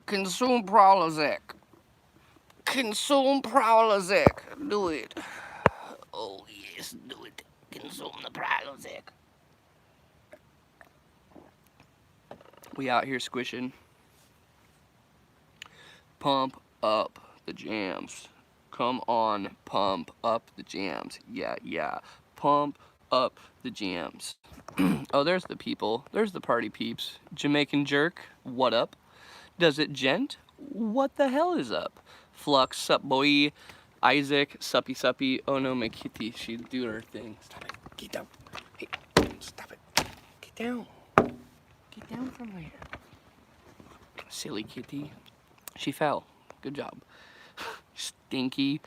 Consume Prolozek. Consume Prolozek. Do it. Oh, yes, do it. Consume the Prolozek. We out here squishing. Pump up the jams. Come on, pump up the jams. Yeah, yeah. Pump up the jams. Oh, there's the people. There's the party peeps. Jamaican Jerk, what up? Does it gent? What the hell is up? Flux, sup boy. Isaac, suppy suppy. Oh no, my kitty, she do her thing. Stop it. Get down. Hey, stop it. Get down. Get down from there. Silly kitty. She fell. Good job. Stinky.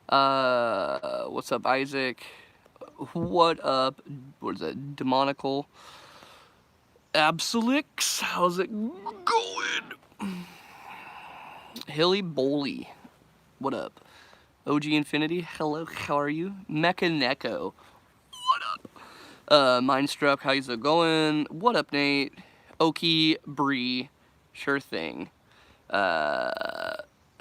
What's up, Isaac? What up? What is that? Demonical. Absolix. How's it going? Hilly Bowley. What up? OG Infinity. Hello, how are you? Mecha Neko. What up? Mindstruck. How's it going? What up, Nate? Oki Bree. Sure thing.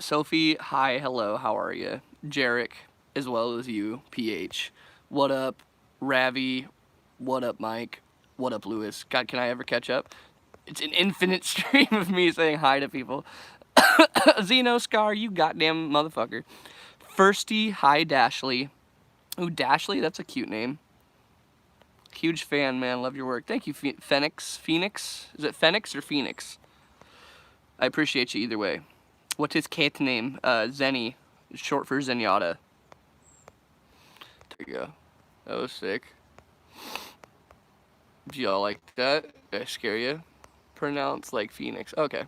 Sophie, hi, hello, how are you? Jarek, as well as you, PH. What up, Ravi? What up, Mike? What up, Lewis? God, can I ever catch up? It's an infinite stream of me saying hi to people. Xeno Scar, you goddamn motherfucker. Firsty, hi, Dashley. Ooh, Dashley, that's a cute name. Huge fan, man. Love your work. Thank you, Phoenix. Phoenix? Is it Phoenix or Phoenix? I appreciate you either way. What's his cat name? Zenny, short for Zenyatta. There you go. That was sick. Do y'all like that? Did I scare you? Pronounce like Phoenix. Okay.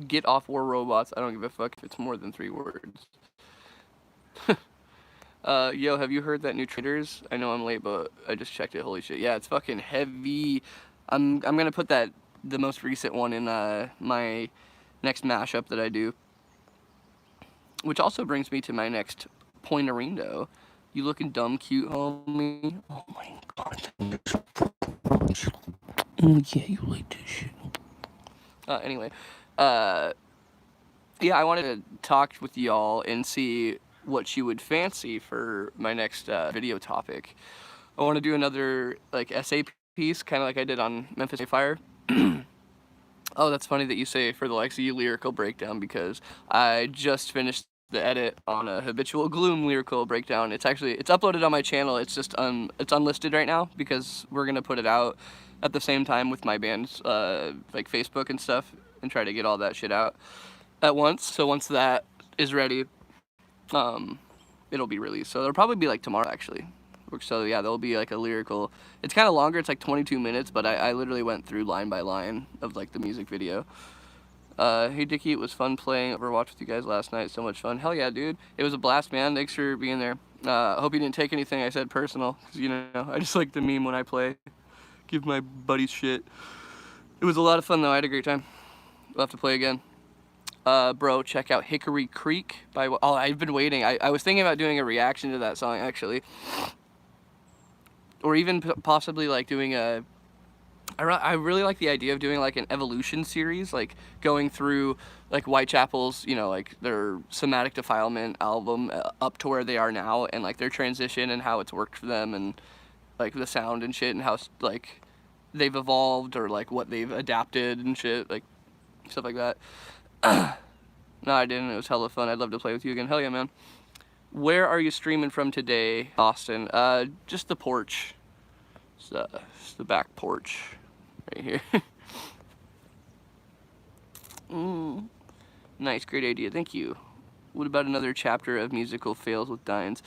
Get off War Robots. I don't give a fuck if it's more than 3 words. Yo, have you heard that new Traders? I know I'm late, but I just checked it. Holy shit. Yeah, it's fucking heavy. I'm gonna put the most recent one in my next mashup that I do. Which also brings me to my next pointerindo. You looking dumb cute, homie? Oh my god. Oh yeah, you like this shit. Anyway, yeah, I wanted to talk with y'all and see what you would fancy for my next video topic. I want to do another like essay piece, kind of like I did on Memphis Fire. Oh, that's funny that you say for the Lexi lyrical breakdown, because I just finished the edit on a Habitual Gloom lyrical breakdown. It's uploaded on my channel. It's just it's unlisted right now because we're gonna put it out at the same time with my band's like Facebook and stuff, and try to get all that shit out at once. So once that is ready, it'll be released. So it'll probably be like tomorrow actually. So yeah, there'll be like a lyrical. It's kind of longer. It's like 22 minutes, but I literally went through line by line of like the music video. Hey Dickie, it was fun playing Overwatch with you guys last night. So much fun. Hell yeah, dude. It was a blast, man. Thanks for being there. I hope you didn't take anything I said personal, because you know I just like to meme when I play. Give my buddies shit. It was a lot of fun though. I had a great time. We'll have to play again. Bro, check out Hickory Creek by. Oh, I've been waiting. I was thinking about doing a reaction to that song actually. Or even possibly like doing a. I really like the idea of doing like an evolution series, like going through like Whitechapel's, you know, like their Somatic Defilement album up to where they are now, and like their transition and how it's worked for them, and like the sound and shit, and how like they've evolved, or like what they've adapted and shit, like stuff like that. No, I didn't. It was hella fun. I'd love to play with you again. Hell yeah, man. Where are you streaming from today, Austin? Just the porch. It's the back porch right here. Nice, great idea. Thank you. What about another chapter of musical fails with Dines?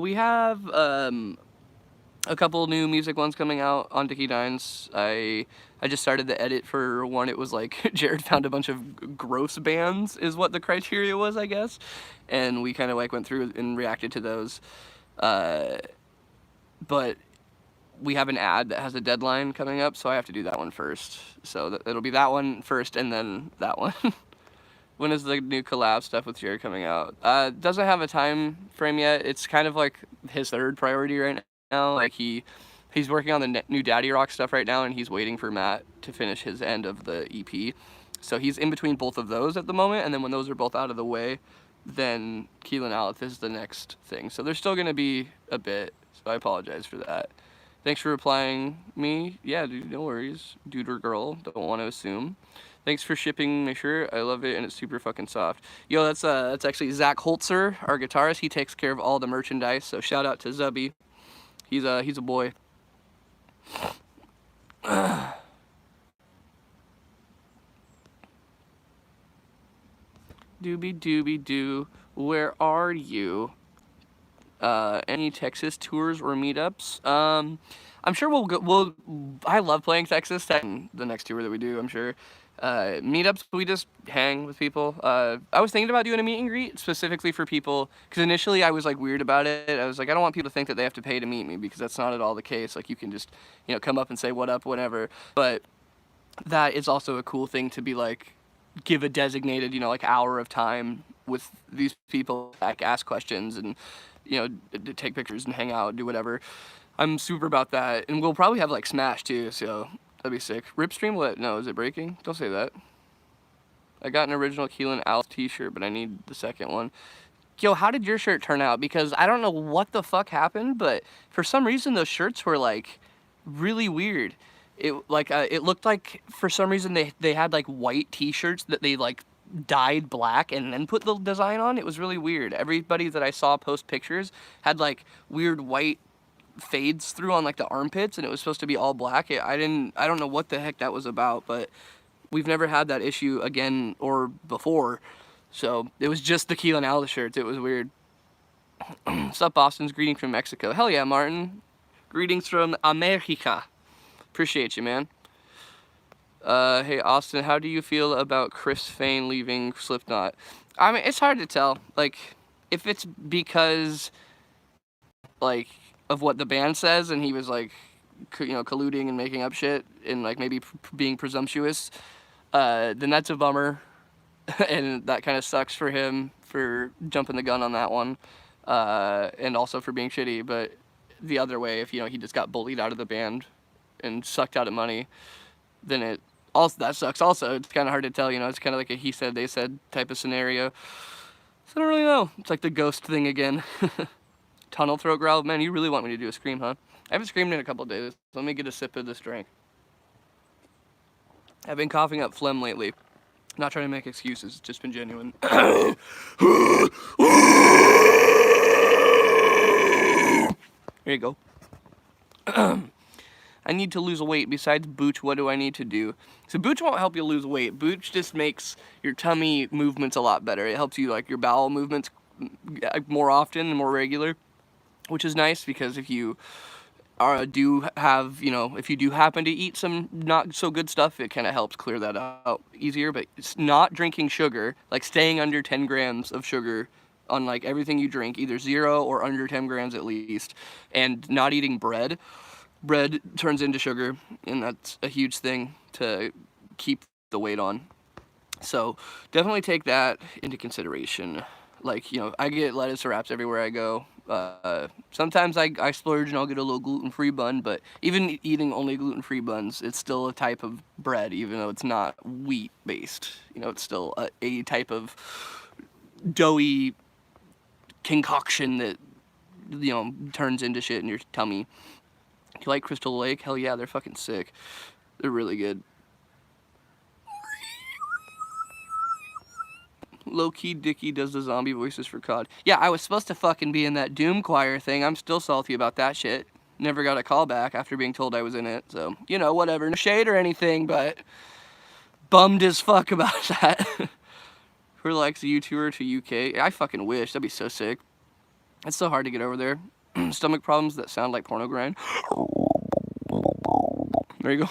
We have a couple new music ones coming out on Dickie Dines. I just started the edit for one. It was like Jared found a bunch of gross bands is what the criteria was, I guess, and we kind of like went through and reacted to those. But we have an ad that has a deadline coming up, so I have to do that one first. So it'll be that one first and then that one. When is the new collab stuff with Jared coming out? Doesn't have a time frame yet. It's kind of like his third priority right now. Like he's working on the new Daddy Rock stuff right now, and he's waiting for Matt to finish his end of the EP. So he's in between both of those at the moment, and then when those are both out of the way, then Keelan Alith is the next thing. So there's still going to be a bit, so I apologize for that. Thanks for replying me. Yeah, dude, no worries. Dude or girl, don't want to assume. Thanks for shipping my shirt. I love it, and it's super fucking soft. Yo, that's actually Zach Holzer, our guitarist. He takes care of all the merchandise, so shout out to Zubby. He's a boy. Doobie doobie doo, where are you? Any Texas tours or meetups? I'm sure we'll go. I love playing Texas. The next tour that we do, I'm sure. Meetups, we just hang with people. I was thinking about doing a meet and greet specifically for people, because initially I was like weird about it. I was like, I don't want people to think that they have to pay to meet me, because that's not at all the case. Like, you can just, you know, come up and say what up, whatever. But that is also a cool thing to be like, give a designated, you know, like hour of time with these people, like ask questions and, you know, take pictures and hang out, do whatever. I'm super about that, and we'll probably have like Smash too, so that'd be sick. Ripstream, what? No, is it breaking? Don't say that. I got an original Keelan Alith t-shirt, but I need the second one. Yo, how did your shirt turn out? Because I don't know what the fuck happened, but for some reason those shirts were like really weird. It looked like for some reason they had like white t-shirts that they like dyed black and then put the design on. It was really weird. Everybody that I saw post pictures had like weird white fades through on like the armpits, and it was supposed to be all black. I don't know what the heck that was about, but we've never had that issue again or before. So it was just the Keelan Alith shirts. It was weird. What's up, Boston's greeting from Mexico? Hell yeah, Martin. Greetings from America. Appreciate you, man. Hey, Austin, how do you feel about Chris Fane leaving Slipknot? I mean, it's hard to tell. Like, if it's because, like, of what the band says, and he was, like, you know, colluding and making up shit, and, like, maybe being presumptuous, then that's a bummer. And that kind of sucks for him for jumping the gun on that one. And also for being shitty. But the other way, if, you know, he just got bullied out of the band and sucked out of money, then it also, that sucks also. It's kind of hard to tell, you know, it's kind of like a he said, they said type of scenario. So I don't really know. It's like the ghost thing again. Tunnel throat growl. Man, you really want me to do a scream, huh? I haven't screamed in a couple days. Let me get a sip of this drink. I've been coughing up phlegm lately. Not trying to make excuses, it's just been genuine. There you go. I need to lose weight. Besides Booch, what do I need to do? So Booch won't help you lose weight. Booch just makes your tummy movements a lot better. It helps you, like, your bowel movements more often and more regular, which is nice, because if you do have, you know, if you do happen to eat some not so good stuff, it kind of helps clear that out easier. But it's not drinking sugar, like staying under 10 grams of sugar on like everything you drink, either 0 or under 10 grams at least, and not eating bread. Bread turns into sugar, and that's a huge thing to keep the weight on. So definitely take that into consideration. Like, you know, I get lettuce wraps everywhere I go. Sometimes I splurge and I'll get a little gluten-free bun, but even eating only gluten-free buns, it's still a type of bread, even though it's not wheat-based. You know, it's still a type of doughy concoction that, you know, turns into shit in your tummy. You like Crystal Lake? Hell yeah, they're fucking sick. They're really good. Low-key Dickie does the zombie voices for COD. Yeah, I was supposed to fucking be in that Doom Choir thing. I'm still salty about that shit. Never got a call back after being told I was in it. So, you know, whatever. No shade or anything, but bummed as fuck about that. Who likes the U-tour to UK? I fucking wish. That'd be so sick. It's so hard to get over there. Stomach problems that sound like porno grind. There you go.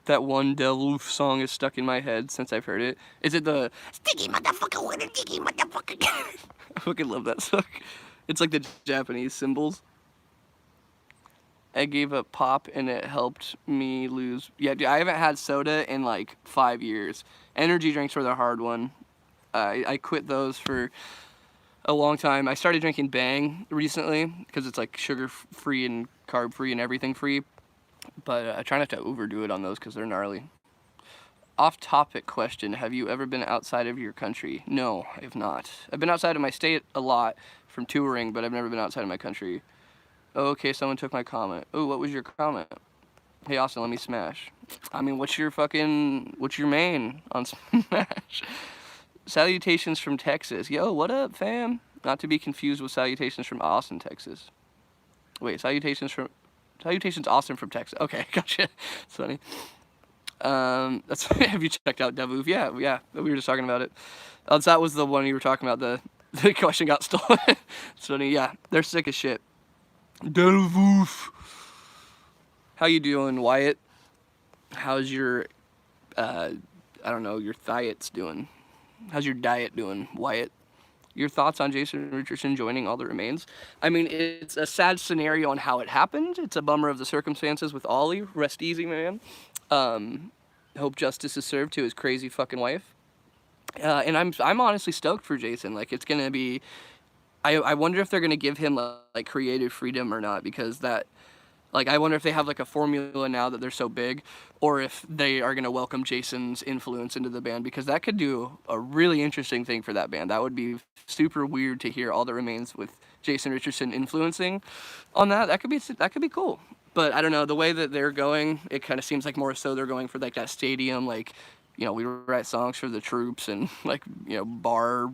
That one Deloof song is stuck in my head since I've heard it. Is it the sticky motherfucker with a sticky motherfucker? I fucking love that song. It's like the Japanese symbols. I gave up pop and it helped me lose. Yeah, dude, I haven't had soda in like 5 years. Energy drinks were the hard one. I quit those for a long time. I started drinking Bang recently because it's like sugar free and carb free and everything free. But I try not to overdo it on those because they're gnarly. off-topic question. Have you ever been outside of your country? No, I have not. I've been outside of my state a lot from touring, but I've never been outside of my country. Okay, someone took my comment. Oh, what was your comment? Hey, Austin, let me smash. I mean, what's your main on Smash? Salutations from Texas. Yo, what up, fam? Not to be confused with salutations from Austin, Texas. Wait, salutations Austin from Texas. Okay, gotcha. It's funny. That's have you checked out Devuv? Yeah, we were just talking about it. Oh, that was the one you were talking about. The question got stolen. It's funny. Yeah, they're sick as shit. Devuv. How you doing, Wyatt? How's your I don't know, your diet's doing? How's your diet doing, Wyatt? Your thoughts on Jason Richardson joining All That Remains? I mean, it's a sad scenario on how it happened. It's a bummer of the circumstances with Ollie. Rest easy, man. Hope justice is served to his crazy fucking wife. And I'm honestly stoked for Jason. Like, it's gonna be. I wonder if they're gonna give him like creative freedom or not, because that. Like, I wonder if they have, like, a formula now that they're so big, or if they are going to welcome Jason's influence into the band, because that could do a really interesting thing for that band. That would be super weird to hear All That Remains with Jason Richardson influencing on that. That could be cool. But I don't know, the way that they're going, it kind of seems like more so they're going for, like, that stadium, like, you know, we write songs for the troops and, like, you know, bar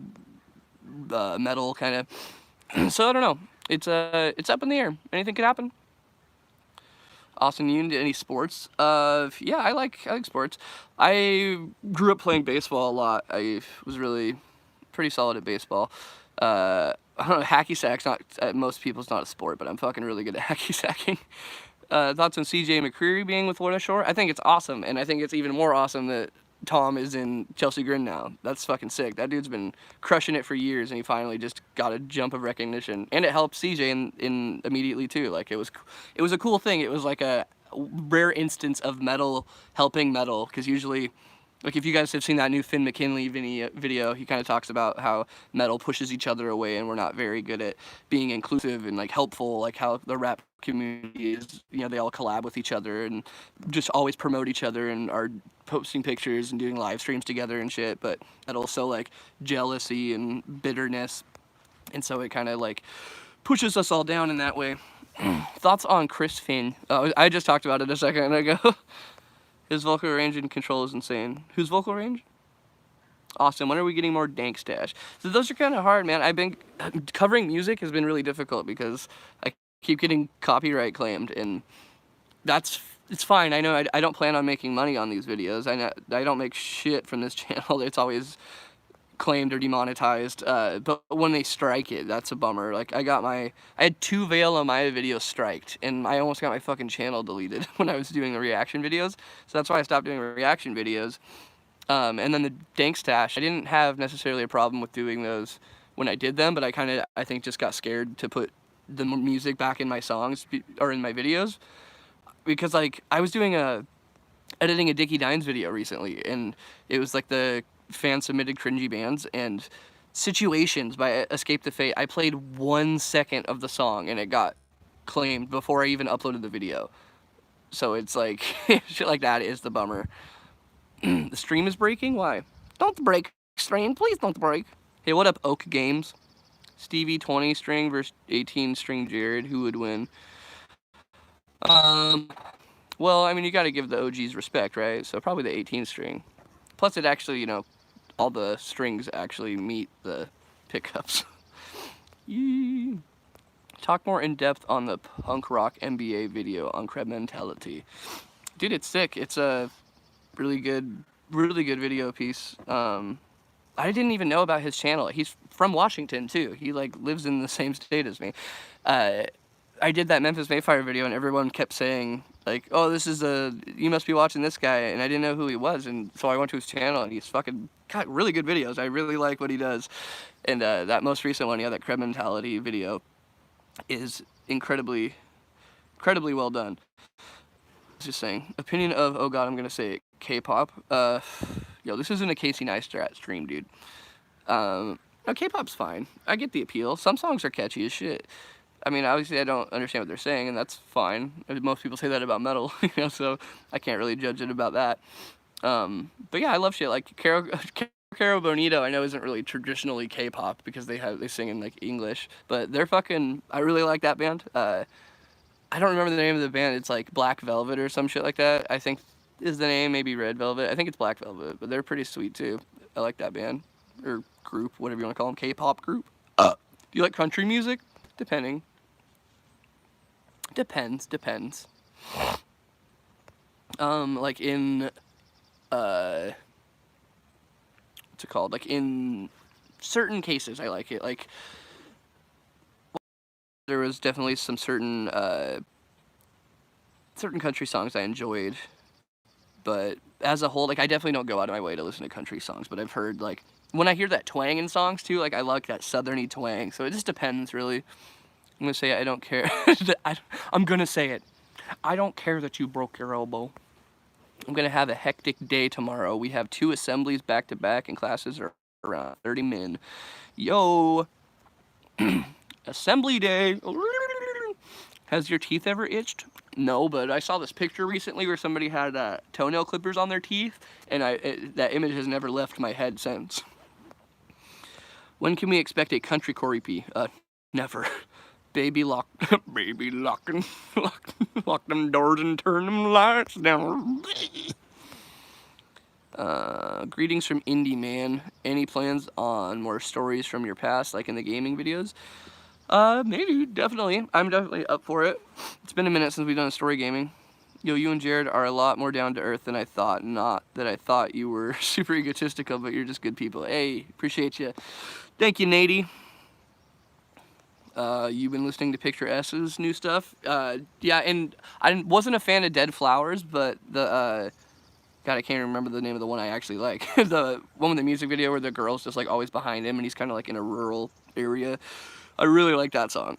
metal kind of. So I don't know. It's up in the air. Anything could happen. Austin, you into any sports? Yeah, I like sports. I grew up playing baseball a lot. I was really pretty solid at baseball. I don't know, hacky sack's not, most people's not a sport, but I'm fucking really good at hacky sacking. Thoughts on CJ McCreery being with Florida Shore? I think it's awesome, and I think it's even more awesome that Tom is in Chelsea Grin now. That's fucking sick. That dude's been crushing it for years, and he finally just got a jump of recognition. And it helped CJ in immediately too. Like, it was a cool thing. It was like a rare instance of metal helping metal, because usually, like, if you guys have seen that new Finn McKinley video, he kind of talks about how metal pushes each other away, and we're not very good at being inclusive and, like, helpful, like how the rap community is, you know, they all collab with each other and just always promote each other and are posting pictures and doing live streams together and shit, but that also, like, jealousy and bitterness, and so it kind of, like, pushes us all down in that way. Thoughts on Chris Finn? Oh, I just talked about it a second ago. His vocal range and control is insane. Whose vocal range? Austin, when are we getting more Dank Stash? So those are kind of hard, man. I've been covering music has been really difficult because I keep getting copyright claimed, and it's fine. I know I don't plan on making money on these videos. I don't make shit from this channel. It's always claimed or demonetized, but when they strike it, that's a bummer. Like, I had 2 Veil on my videos striked, and I almost got my fucking channel deleted when I was doing the reaction videos, so that's why I stopped doing reaction videos. And then the Dank Stash, I didn't have necessarily a problem with doing those when I did them, but I think just got scared to put the music back in my songs, or in my videos, because, like, I was editing a Dickie Dines video recently, and it was like the fan-submitted cringy bands, and Situations by Escape the Fate. I played 1 second of the song, and it got claimed before I even uploaded the video. So it's like, shit like that is the bummer. The stream is breaking? Why? Don't break, stream. Please don't break. Hey, what up, Oak Games? Stevie 20 string versus 18 string Jared. Who would win? Well, I mean, you gotta give the OGs respect, right? So probably the 18 string. Plus, it actually, you know, all the strings actually meet the pickups. Yee. Talk more in depth on the punk rock MBA video on Creb Mentality. Dude, it's sick. It's a really good video piece. I didn't even know about his channel. He's from Washington too. He, like, lives in the same state as me. I did that Memphis Mayfire video, and everyone kept saying, like, oh, you must be watching this guy, and I didn't know who he was, and so I went to his channel, and he's fucking got really good videos. I really like what he does. And that most recent one, yeah, that Creb Mentality video is incredibly well done. Just saying, opinion of, oh god, I'm gonna say it, K-pop. Yo, this isn't a Casey Neistat stream, dude. No, K-pop's fine. I get the appeal. Some songs are catchy as shit. I mean, obviously I don't understand what they're saying, and that's fine. Most people say that about metal, you know, so I can't really judge it about that. But yeah, I love shit like Caro Bonito. I know isn't really traditionally K-pop because they sing in like English, but they're fucking. I really like that band. I don't remember the name of the band. It's like Black Velvet or some shit like that. I think is the name. Maybe Red Velvet. I think it's Black Velvet, but they're pretty sweet too. I like that band or group, whatever you want to call them. K-pop group. Do you like country music? Depending. Depends. Like in what's it called? Like in certain cases, I like it. Like there was definitely some certain country songs I enjoyed, but as a whole, like I definitely don't go out of my way to listen to country songs. But I've heard like when I hear that twang in songs too, like I like that southerny twang. So it just depends, really. I'm gonna say I don't care. I'm gonna say it. I don't care that you broke your elbow. I'm gonna have a hectic day tomorrow. We have 2 assemblies back to back, and classes are around 30 min. Yo, assembly day. Has your teeth ever itched? No, but I saw this picture recently where somebody had toenail clippers on their teeth, and that image has never left my head since. When can we expect a country Corey P? Never. Baby lock them doors and turn them lights down. Greetings from Indie Man. Any plans on more stories from your past, like in the gaming videos? Maybe, definitely. I'm definitely up for it. It's been a minute since we've done a story gaming. Yo, you and Jared are a lot more down to earth than I thought. Not that I thought you were super egotistical, but you're just good people. Hey, appreciate you. Thank you, Nady. You've been listening to Picture S's new stuff. Yeah, and I wasn't a fan of Dead Flowers, but the God, I can't remember the name of the one I actually like. The one with the music video where the girl's just like always behind him and he's kind of like in a rural area. I really like that song.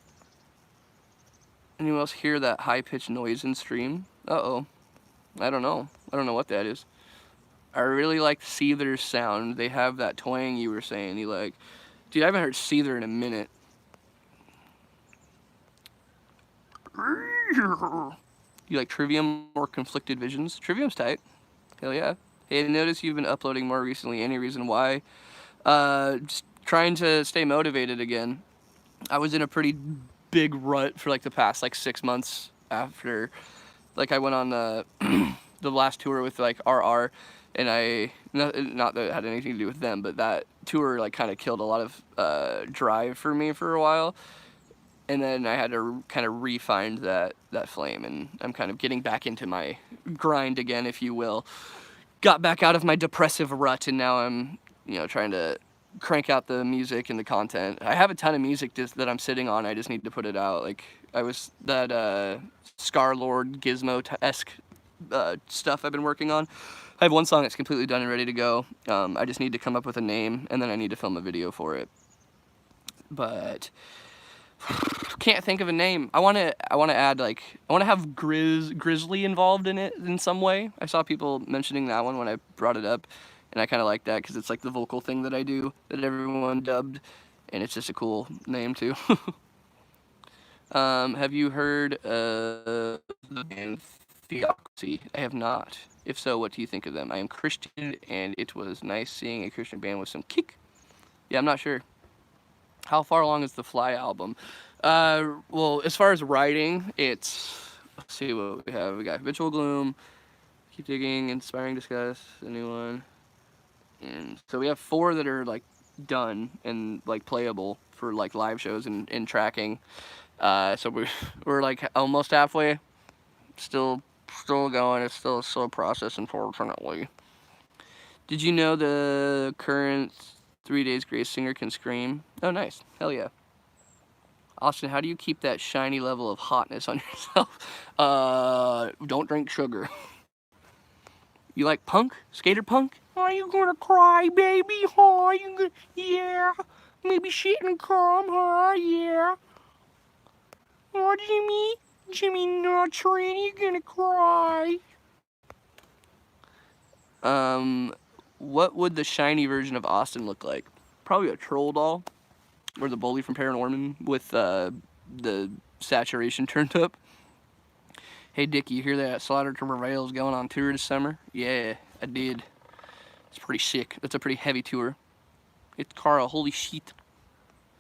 Anyone else hear that high-pitched noise in stream? Uh-oh. I don't know. I don't know what that is. I really like Seether's sound. They have that twang you were saying. You like, dude, I haven't heard Seether in a minute. You like Trivium or Conflicted Visions? Trivium's tight. Hell yeah. Hey, I noticed you've been uploading more recently. Any reason why? Just trying to stay motivated again. I was in a pretty big rut for like the past like 6 months after, like I went on the last tour with like RR, and not that it had anything to do with them, but that tour like kind of killed a lot of drive for me for a while. And then I had to kind of re-find that flame, and I'm kind of getting back into my grind again, if you will. Got back out of my depressive rut, and now I'm, trying to crank out the music and the content. I have a ton of music that I'm sitting on. I just need to put it out. Like I was that Scarlord Gizmo-esque stuff I've been working on. I have one song that's completely done and ready to go. I just need to come up with a name, and then I need to film a video for it. But can't think of a name. I want to add I want to have Grizzly involved in it in some way. I saw people mentioning that one when I brought it up, and I kind of like that because it's like the vocal thing that I do that everyone dubbed, and it's just a cool name too. Have you heard of the band Theocracy? I have not. If so, what do you think of them? I am Christian, and it was nice seeing a Christian band with some kick. Yeah, I'm not sure. How far along is the Fly album? Well, as far as writing, let's see what we have. We got Habitual Gloom, Keep Digging, Inspiring Disgust, a new one. And so we have 4 that are like done and like playable for like live shows and tracking. So we're like almost halfway. Still going. It's still a slow process, unfortunately. Did you know the current 3 Days Grace singer can scream? Oh, nice. Hell yeah. Austin, how do you keep that shiny level of hotness on yourself? Don't drink sugar. You like punk? Skater punk? Are you gonna cry, baby? Are you gonna... Yeah. Maybe shit and come, huh? Yeah. Oh, Jimmy Nuttrin, you gonna cry. What would the shiny version of Austin look like? Probably a troll doll. Or the bully from Paranorman with the saturation turned up. Hey Dick, you hear that Slaughter to Prevail is going on tour this summer? Yeah, I did. It's pretty sick. That's a pretty heavy tour. It's Carl. Holy shit.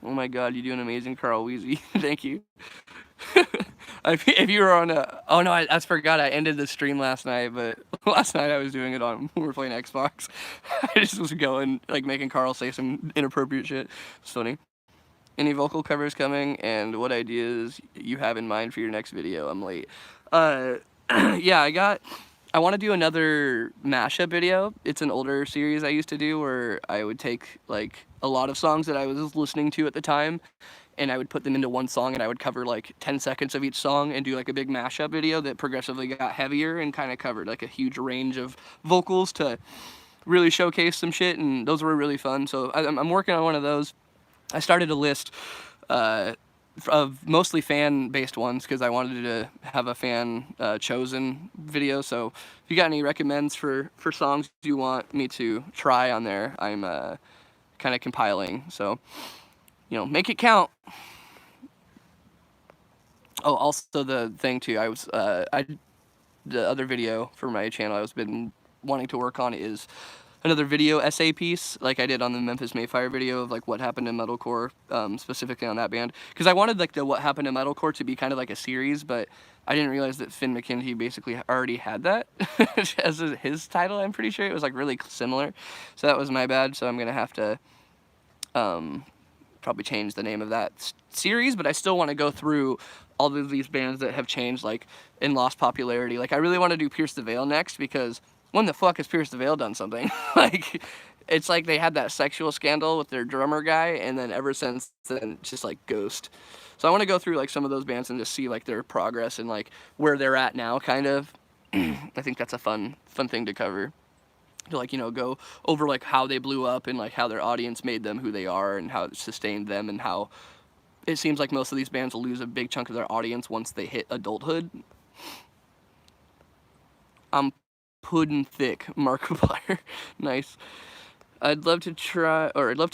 Oh my god, you're doing amazing, Carl Weezy. Thank you. If you were on a... Oh no, I forgot. I ended the stream last night, but last night I was doing it on... We were playing Xbox. I just was going, like, making Carl say some inappropriate shit. It's funny. Any vocal covers coming, and what ideas you have in mind for your next video? I'm late. Yeah, I want to do another mashup video. It's an older series I used to do where I would take, like, a lot of songs that I was listening to at the time, and I would put them into one song, and I would cover, like, 10 seconds of each song and do, like, a big mashup video that progressively got heavier and kind of covered, like, a huge range of vocals to really showcase some shit, and those were really fun. So I'm working on one of those. I started a list of mostly fan-based ones because I wanted to have a fan chosen video. So if you got any recommends for songs you want me to try on there, I'm kind of compiling. So, you know, make it count. Oh, also the thing too, the other video for my channel I was been wanting to work on is another video essay piece, like I did on the Memphis May Fire video of like what happened in metalcore, specifically on that band. Because I wanted like the what happened in metalcore to be kind of like a series, but I didn't realize that Finn McKenzie basically already had that as his title. I'm pretty sure it was like really similar, so that was my bad. So I'm gonna have to probably change the name of that series, but I still want to go through all of these bands that have changed like and lost popularity. Like I really want to do Pierce the Veil next because when the fuck has Pierce the Veil done something? Like, it's like they had that sexual scandal with their drummer guy, and then ever since then, it's just like ghost. So I want to go through like some of those bands and just see like their progress and like where they're at now, kind of. I think that's a fun thing to cover. To like, you know, go over like how they blew up and like how their audience made them who they are and how it sustained them and how it seems like most of these bands will lose a big chunk of their audience once they hit adulthood. Puddin' thick, Markiplier. Nice. I'd love to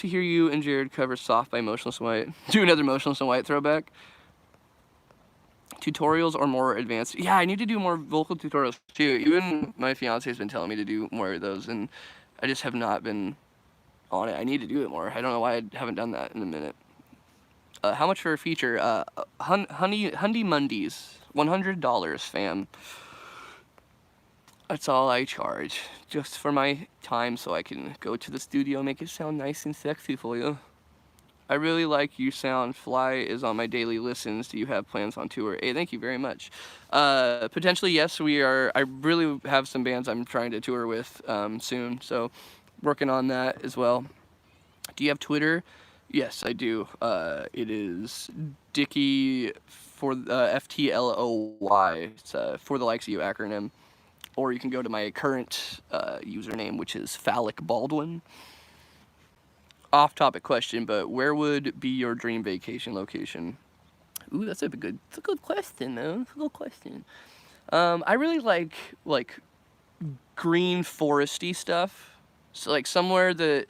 hear you and Jared cover Soft by Motionless in White. Do another Motionless in White throwback. Tutorials or more advanced. Yeah, I need to do more vocal tutorials too. Even my fiance has been telling me to do more of those, and I just have not been on it. I need to do it more. I don't know why I haven't done that in a minute. How much for a feature? Hundy Mundies. $100, fam. That's all I charge, just for my time so I can go to the studio and make it sound nice and sexy for you. I really like you sound. Fly is on my daily listens. Do you have plans on tour? Hey, thank you very much. Potentially, yes, we are. I really have some bands I'm trying to tour with soon, so working on that as well. Do you have Twitter? Yes, I do. It is Dicky for FTLOY. It's for the likes of you acronym. Or you can go to my current username, which is Phallic Baldwin. Off-topic question, but where would be your dream vacation location? Ooh, that's a good question, though. That's a good question. I really like green foresty stuff. So like somewhere that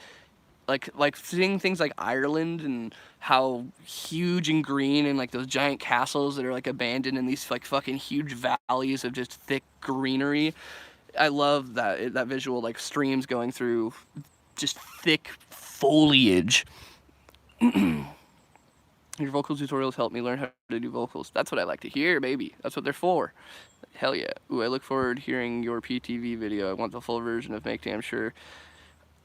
like seeing things like Ireland and how huge and green and like those giant castles that are like abandoned in these like fucking huge valleys of just thick greenery. I love that visual, like streams going through just thick foliage. Your vocal tutorials help me learn how to do vocals. That's what I like to hear, baby. That's what they're for. Hell yeah. Ooh, I look forward to hearing your PTV video. I want the full version of Make Damn Sure.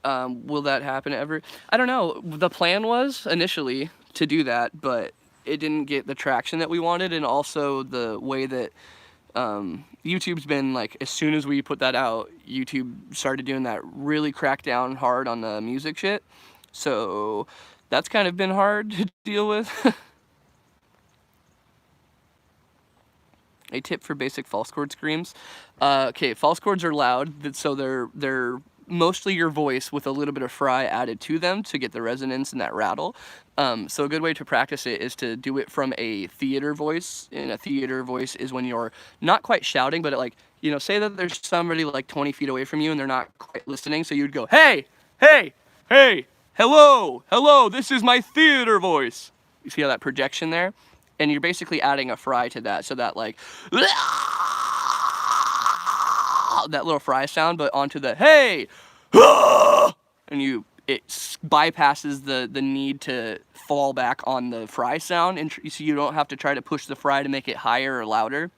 Will that happen ever? I don't know. The plan was initially to do that, but it didn't get the traction that we wanted, and also the way that YouTube's been, like, as soon as we put that out, YouTube started doing that really crack down hard on the music shit. So that's kind of been hard to deal with. A tip for basic false chord screams. Okay, false chords are loud, so they're mostly your voice with a little bit of fry added to them to get the resonance and that rattle. So a good way to practice it is to do it from a theater voice. And a theater voice is when you're not quite shouting, but like, you know, say that there's somebody like 20 feet away from you and they're not quite listening. So you'd go, hey, hey, hey, hello, hello, this is my theater voice. You see how that projection there? And you're basically adding a fry to that, so that like, that little fry sound, but onto the hey, and it bypasses the need to fall back on the fry sound, and so you don't have to try to push the fry to make it higher or louder.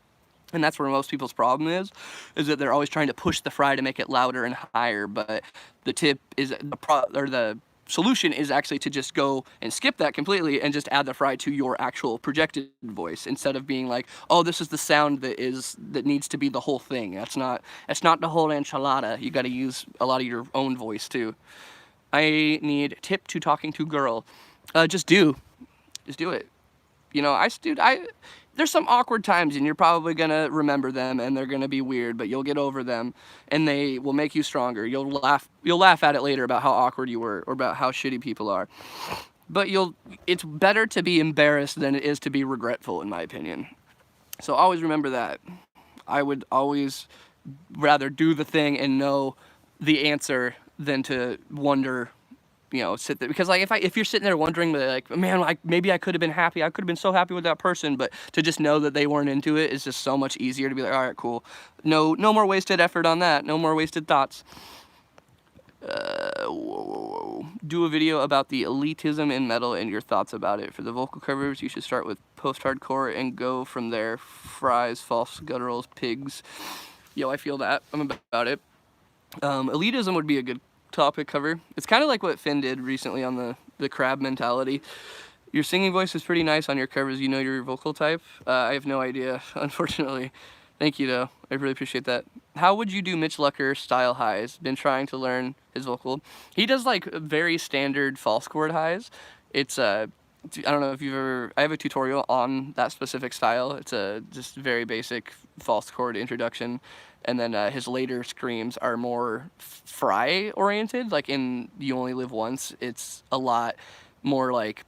And that's where most people's problem is that they're always trying to push the fry to make it louder and higher. But the tip is the solution is actually to just go and skip that completely and just add the fry to your actual projected voice, instead of being like, oh, this is the sound that needs to be the whole thing. That's not the whole enchilada. You got to use a lot of your own voice too. I need tip to talking to girl. Just do it. You know, there's some awkward times, and you're probably gonna remember them, and they're gonna be weird, but you'll get over them, and they will make you stronger. You'll laugh at it later about how awkward you were, or about how shitty people are. But it's better to be embarrassed than it is to be regretful, in my opinion. So always remember that. I would always rather do the thing and know the answer than to wonder, you know, sit there. Because like if you're sitting there wondering, like, man, like maybe I could have been happy. I could have been so happy with that person, but to just know that they weren't into it is just so much easier to be like, all right, cool. No more wasted effort on that. No more wasted thoughts. Do a video about the elitism in metal and your thoughts about it. For the vocal covers, you should start with post-hardcore and go from there. Fries, false gutturals, pigs. Yo, I feel that. I'm about it. Elitism would be a good topic cover. It's kind of like what Finn did recently on the crab mentality. Your singing voice is pretty nice on your covers. You know your vocal type. I have no idea, unfortunately. Thank you, though. I really appreciate that. How would you do Mitch Lucker style highs? Been trying to learn his vocal. He does like very standard false chord highs. It's I don't know if you've ever. I have a tutorial on that specific style. It's a just very basic false chord introduction. And then his later screams are more fry oriented. Like in You Only Live Once, it's a lot more like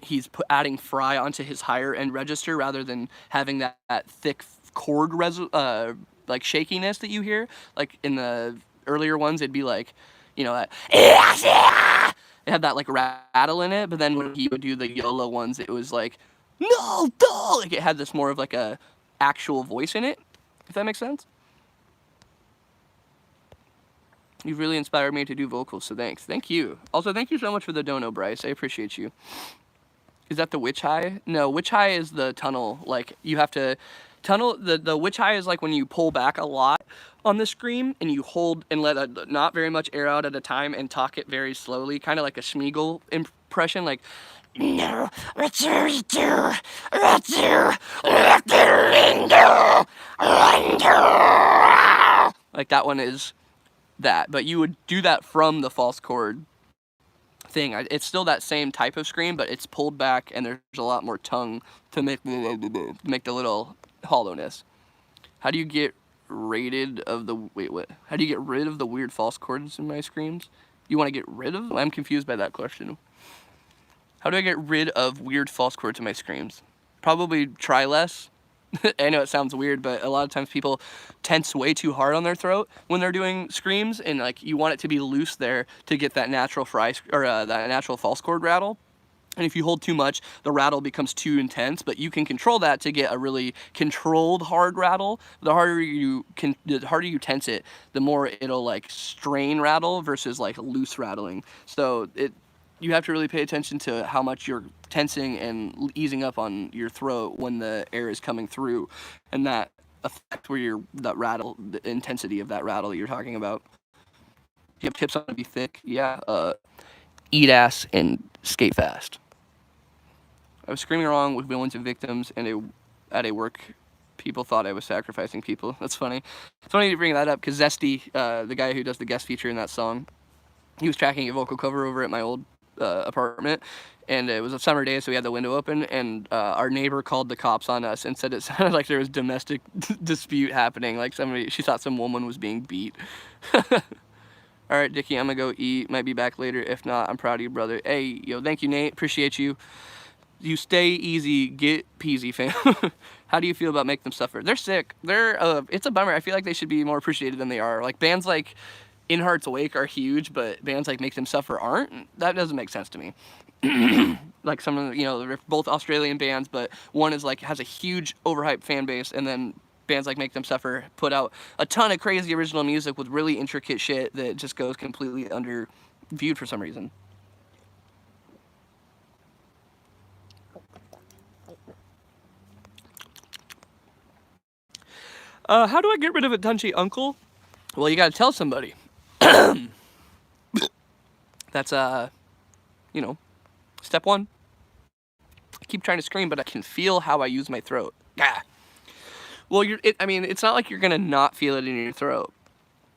he's adding fry onto his higher end register rather than having that thick chord like shakiness that you hear. Like in the earlier ones, it'd be like, you know, that it had that like rattle in it. But then when he would do the YOLO ones, it was like, no, like it had this more of like a actual voice in it, if that makes sense. You've really inspired me to do vocals, so thanks. Thank you. Also, thank you so much for the dono, Bryce. I appreciate you. Is that the witch high? No, witch high is the tunnel. Like, you have to tunnel. The witch high is like when you pull back a lot on the scream and you hold and let not very much air out at a time and talk it very slowly, kind of like a Schmeagol impression, like, no, what do we do? What do like that one is that, but you would do that from the false chord thing. It's still that same type of scream, but it's pulled back and there's a lot more tongue to make the little hollowness. How do you get rid of the How do you get rid of the weird false chords in my screams? You want to get rid of them? I'm confused by that question. How do I get rid of weird false chords in my screams? Probably try less. I know it sounds weird, but a lot of times people tense way too hard on their throat when they're doing screams, and like you want it to be loose there to get that natural that natural false chord rattle. And if you hold too much, the rattle becomes too intense, but you can control that to get a really controlled hard rattle. The harder you tense it, the more it'll like strain rattle versus like loose rattling. So you have to really pay attention to how much you're tensing and easing up on your throat when the air is coming through, and that effect where the intensity of that rattle that you're talking about. You have tips on how to be thick? Yeah. Eat ass and skate fast. I was screaming wrong with villains and victims, and at a work, people thought I was sacrificing people. That's funny. It's funny to bring that up because Zesty, the guy who does the guest feature in that song, he was tracking a vocal cover over at my old apartment, and it was a summer day, so we had the window open, and our neighbor called the cops on us and said it sounded like there was domestic dispute happening, like she thought some woman was being beat. All right, Dickie, I'm gonna go eat. Might be back later. If not, I'm proud of you, brother. Hey, yo, thank you, Nate. Appreciate you. You stay easy, get peasy, fam. How do you feel about Make Them Suffer? They're sick. It's a bummer. I feel like they should be more appreciated than they are. Like bands like In Heart's Wake are huge, but bands like Make Them Suffer aren't. That doesn't make sense to me. Like some of the, they're both Australian bands, but one is like has a huge overhyped fan base, and then bands like Make Them Suffer put out a ton of crazy original music with really intricate shit that just goes completely under viewed for some reason. How do I get rid of a touchy uncle? Well, you gotta tell somebody. That's step one. I keep trying to scream, but I can feel how I use my throat. Ah. Well, it's not like you're gonna not feel it in your throat.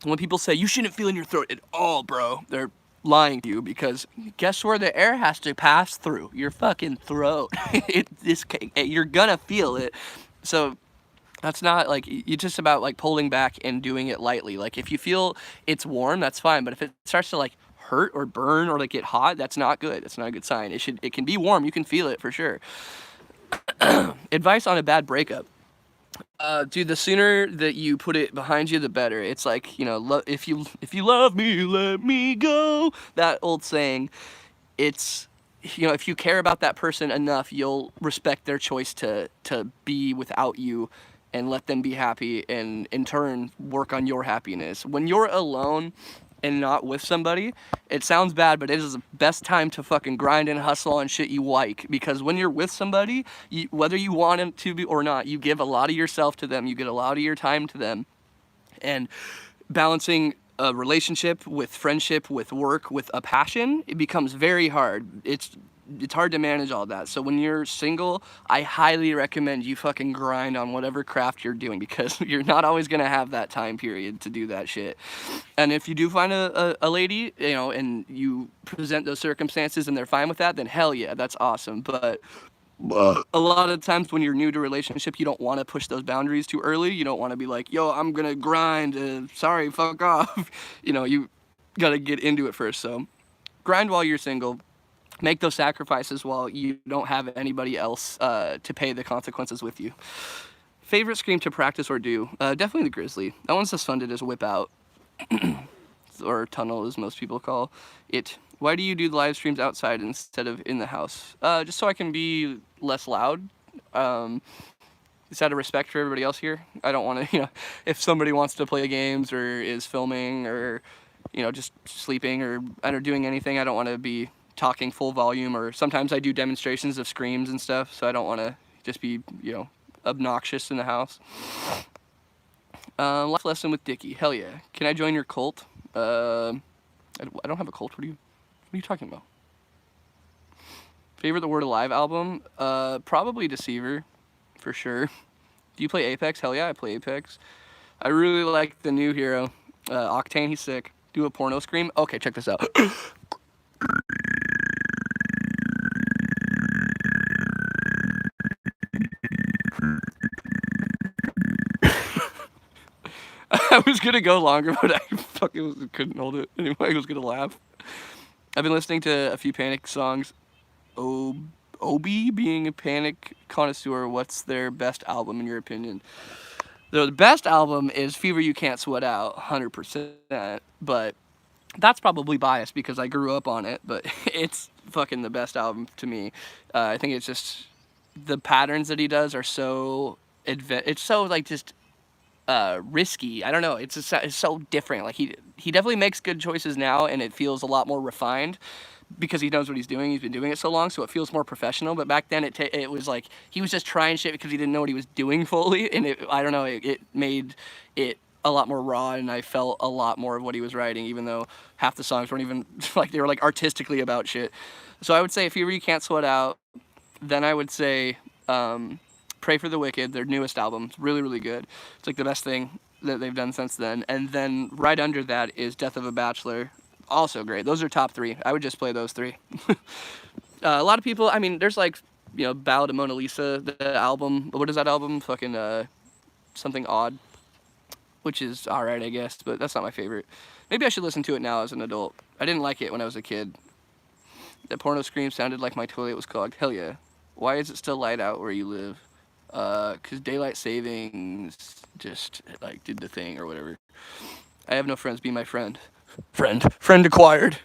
When people say you shouldn't feel in your throat at all, bro, they're lying to you, because guess where the air has to pass through? Your fucking throat. You're gonna feel it. So that's not like, it's just about like pulling back and doing it lightly. Like if you feel it's warm, that's fine. But if it starts to like hurt or burn or like get hot, that's not good. That's not a good sign. It can be warm. You can feel it for sure. Advice on a bad breakup. Dude, the sooner that you put it behind you, the better. It's like, if you love me, let me go. That old saying. It's, if you care about that person enough, you'll respect their choice to be without you and let them be happy, and in turn work on your happiness. When you're alone and not with somebody, it sounds bad, but it is the best time to fucking grind and hustle on shit you like, because when you're with somebody, whether you want them to be or not, you give a lot of yourself to them, you get a lot of your time to them, and balancing a relationship with friendship, with work, with a passion, it becomes very hard. It's hard to manage all that. So when you're single, I highly recommend you fucking grind on whatever craft you're doing, because you're not always gonna have that time period to do that shit. And if you do find a lady, and you present those circumstances and they're fine with that, then hell yeah, that's awesome. But a lot of times when you're new to a relationship, you don't want to push those boundaries too early. You don't want to be like, yo, I'm gonna grind, sorry, fuck off. You gotta get into it first. So grind while you're single. Make those sacrifices while you don't have anybody else to pay the consequences with you. Favorite scream to practice or do? Definitely the Grizzly. That one's just fun to just whip out. Or tunnel, as most people call it. Why do you do the live streams outside instead of in the house? Just so I can be less loud. It's out of respect for everybody else here. I don't want to, if somebody wants to play games or is filming or, just sleeping or doing anything, I don't want to be talking full volume. Or sometimes I do demonstrations of screams and stuff, so I don't want to just be, obnoxious in the house. Life lesson with Dickie. Hell yeah. Can I join your cult? I don't have a cult. What are you talking about? Favorite The Word Alive album? Probably Deceiver, for sure. Do you play Apex? Hell yeah, I play Apex. I really like the new hero, Octane. He's sick. Do a porno scream? Okay, check this out. I was gonna go longer, but I fucking couldn't hold it. Anyway, I was gonna laugh. I've been listening to a few Panic songs. Obi being a Panic connoisseur, what's their best album in your opinion? The best album is Fever You Can't Sweat Out, 100%. But that's probably biased because I grew up on it. But it's fucking the best album to me. I think it's just the patterns that he does are so it's so like just risky. I don't know. It's so different. Like he definitely makes good choices now, and it feels a lot more refined because he knows what he's doing. He's been doing it so long, so it feels more professional. But back then, it was like he was just trying shit because he didn't know what he was doing fully, and I don't know. It made it a lot more raw, and I felt a lot more of what he was writing, even though half the songs weren't even like they were like artistically about shit. So I would say Fever You Can't Sweat Out. Then I would say Pray for the Wicked, their newest album. It's really, really good. It's like the best thing that they've done since then. And then right under that is Death of a Bachelor. Also great. Those are top three. I would just play those three. A lot of people, there's like, Ballad of Mona Lisa, the album. What is that album? Fucking Something Odd, which is alright, I guess, but that's not my favorite. Maybe I should listen to it now as an adult. I didn't like it when I was a kid. That porno scream sounded like my toilet was clogged. Hell yeah. Why is it still light out where you live? 'Cause daylight savings just like did the thing or whatever. I have no friends. Be my friend. Friend acquired.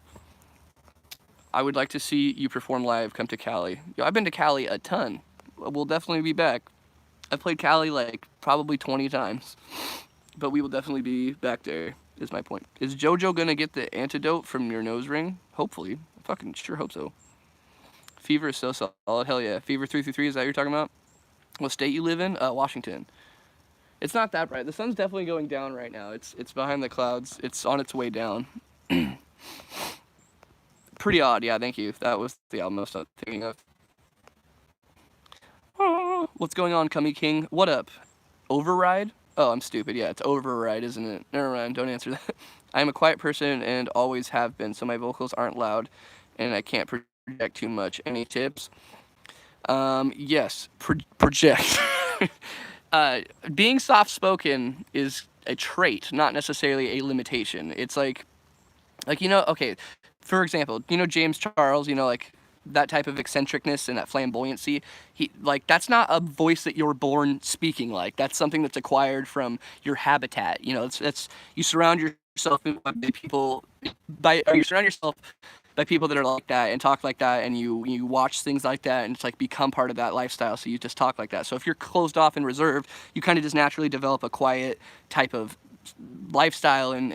I would like to see you perform live. Come to Cali. Yo, I've been to Cali a ton. We'll definitely be back. I've played Cali like probably 20 times, but we will definitely be back there. Is my point. Is JoJo gonna get the antidote from your nose ring? Hopefully, I fucking sure hope so. Fever is so solid. Hell yeah. Fever 333. Is that what you're talking about? What state you live in? Washington. It's not that bright. The sun's definitely going down right now. It's behind the clouds. It's on its way down. Pretty odd. Yeah, thank you. That was the album I was thinking of. What's going on, Cummy King? What up? Override? Oh, I'm stupid. Yeah, it's Override, isn't it? Never mind. Don't answer that. I'm a quiet person and always have been, so my vocals aren't loud and I can't project too much. Any tips? Yes. Project. Being soft-spoken is a trait, not necessarily a limitation. It's like, you know, okay, for example, you know James Charles, you know, like, that type of eccentricness and that flamboyancy, that's not a voice that you're born speaking like. That's something that's acquired from your habitat. You know, it's you surround yourself by people, you surround yourself by people that are like that and talk like that, and you watch things like that, and it's like become part of that lifestyle, so you just talk like that. So if you're closed off and reserved, you kind of just naturally develop a quiet type of lifestyle and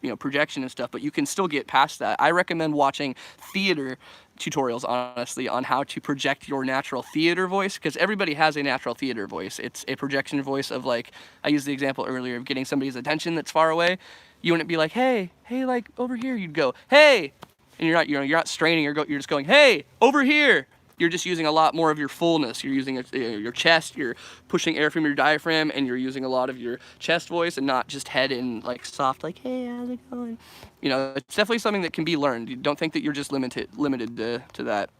you know, projection and stuff, but you can still get past that. I recommend watching theater tutorials, honestly, on how to project your natural theater voice, because everybody has a natural theater voice. It's a projection voice of, like, I used the example earlier of getting somebody's attention that's far away. You wouldn't be like, hey, like, over here. You'd go, hey, and you're not straining, you're just going, hey, over here. You're just using a lot more of your fullness. You're using your chest, you're pushing air from your diaphragm, and you're using a lot of your chest voice and not just head and like soft, like, hey, how's it going? You know, it's definitely something that can be learned. You don't think that you're just limited to that.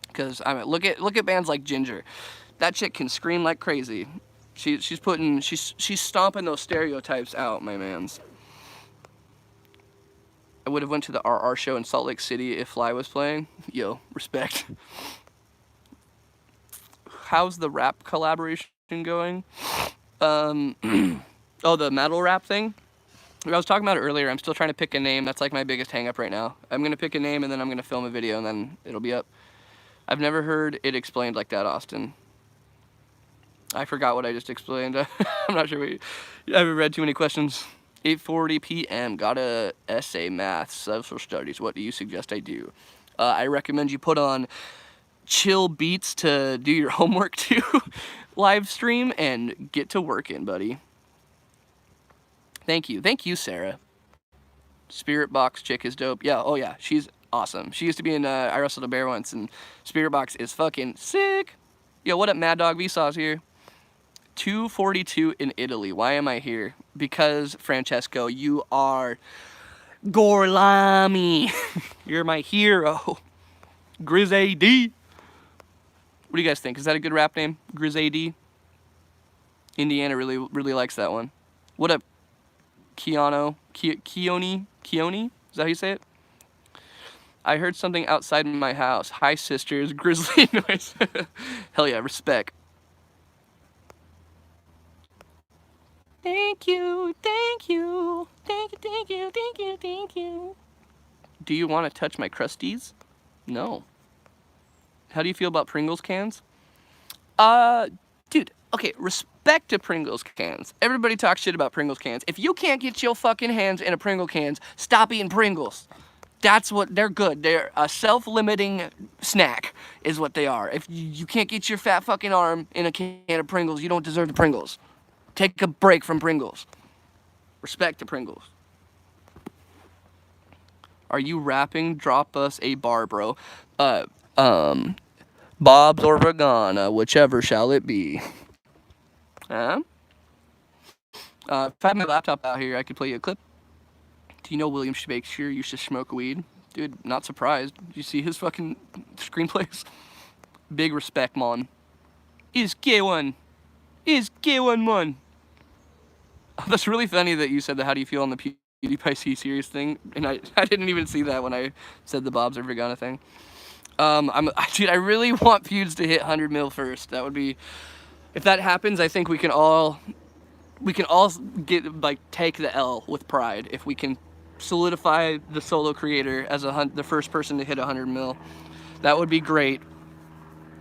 Because I mean, look at bands like Ginger. That chick can scream like crazy. She's stomping those stereotypes out, my mans. I would have went to the RR show in Salt Lake City if Fly was playing. Yo, respect. How's the rap collaboration going? Oh, the metal rap thing? I was talking about it earlier. I'm still trying to pick a name. That's like my biggest hang up right now. I'm going to pick a name and then I'm going to film a video and then it'll be up. I've never heard it explained like that, Austin. I forgot what I just explained. I'm not sure. I haven't read too many questions. 8:40 p.m. Got a essay, math, social studies. What do you suggest I do? I recommend you put on chill beats to do your homework to live stream and get to working, buddy. Thank you, Sarah. Spirit Box chick is dope. Yeah, oh yeah, she's awesome. She used to be in I Wrestled a Bear once, and Spirit Box is fucking sick. Yo, what up, Mad Dog Vsauce here? 2:42 in Italy. Why am I here? Because, Francesco, you are Gorlami. You're my hero. Grizz AD. What do you guys think? Is that a good rap name? Grizz AD? Indiana really likes that one. What up, Keone? Keone? Is that how you say it? I heard something outside my house. Hi, sisters. Grizzly noise. Hell yeah, respect. Thank you. Do you want to touch my crusties? No. How do you feel about Pringles cans? Dude, okay, respect to Pringles cans. Everybody talks shit about Pringles cans. If you can't get your fucking hands in a Pringle cans, stop eating Pringles. That's what, they're good. They're a self-limiting snack, is what they are. If you can't get your fat fucking arm in a can of Pringles, you don't deserve the Pringles. Take a break from Pringles. Respect to Pringles. Are you rapping? Drop us a bar, bro. Bob's or Vagana, whichever shall it be. Huh? If I had my laptop out here, I could play you a clip. Do you know William Shakespeare used to smoke weed? Dude, not surprised. Did you see his fucking screenplays? Big respect, mon. Is gay one, mon. That's really funny that you said the how do you feel on the PewDiePie C-Series thing, and I didn't even see that when I said the Bob's or Vagana thing. Dude, I really want Feuds to hit 100 mil first. That would be, if that happens, I think we can all get, like, take the L with pride if we can solidify the solo creator as the first person to hit 100 mil. That would be great.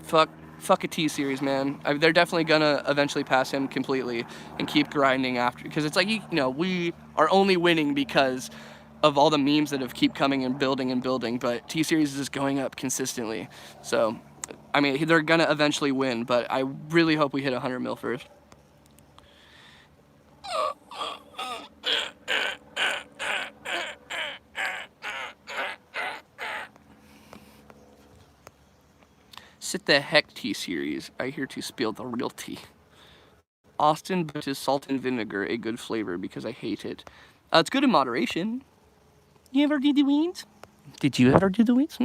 Fuck fuck a T-Series, man. They're definitely gonna eventually pass him completely and keep grinding after, because it's like, you know, we are only winning because of all the memes that have keep coming and building, but T-Series is just going up consistently. So, I mean, they're gonna eventually win, but I really hope we hit 100 mil first. Sit the heck, T-Series. I here to spill the real tea. Austin, but is salt and vinegar a good flavor? Because I hate it. It's good in moderation. You ever do the weeds? Did you ever do the weeds?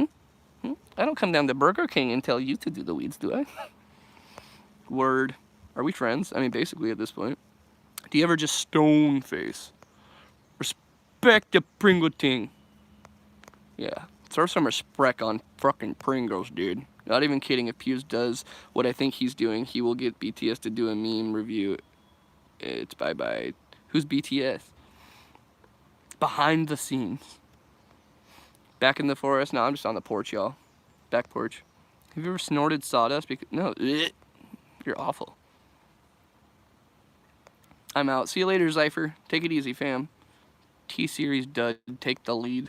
I don't come down to Burger King and tell you to do the weeds, do I? Word. Are we friends? I mean, basically at this point. Do you ever just stone face? Respect the Pringle ting. Yeah. Throw some respect on fucking Pringles, dude. Not even kidding. If Pews does what I think he's doing, he will get BTS to do a meme review. It's bye-bye. Who's BTS? Behind the scenes. Back in the forest? No, I'm just on the porch, y'all. Back porch. Have you ever snorted sawdust? No. You're awful. I'm out. See you later, Zypher. Take it easy, fam. T-Series dud. Take the lead.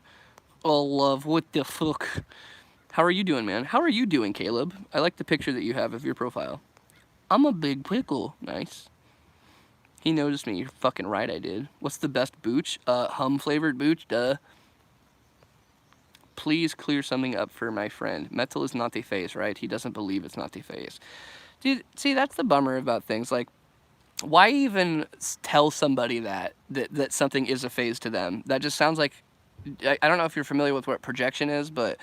Oh, love. What the fuck? How are you doing, man? How are you doing, Caleb? I like the picture that you have of your profile. I'm a big pickle. Nice. He noticed me. You're fucking right, I did. What's the best booch? Hum-flavored booch? Duh. Please clear something up for my friend. Metal is not a phase, right? He doesn't believe it's not a phase. Dude, see, that's the bummer about things. Like, why even tell somebody that something is a phase to them? That just sounds like... I don't know if you're familiar with what projection is, but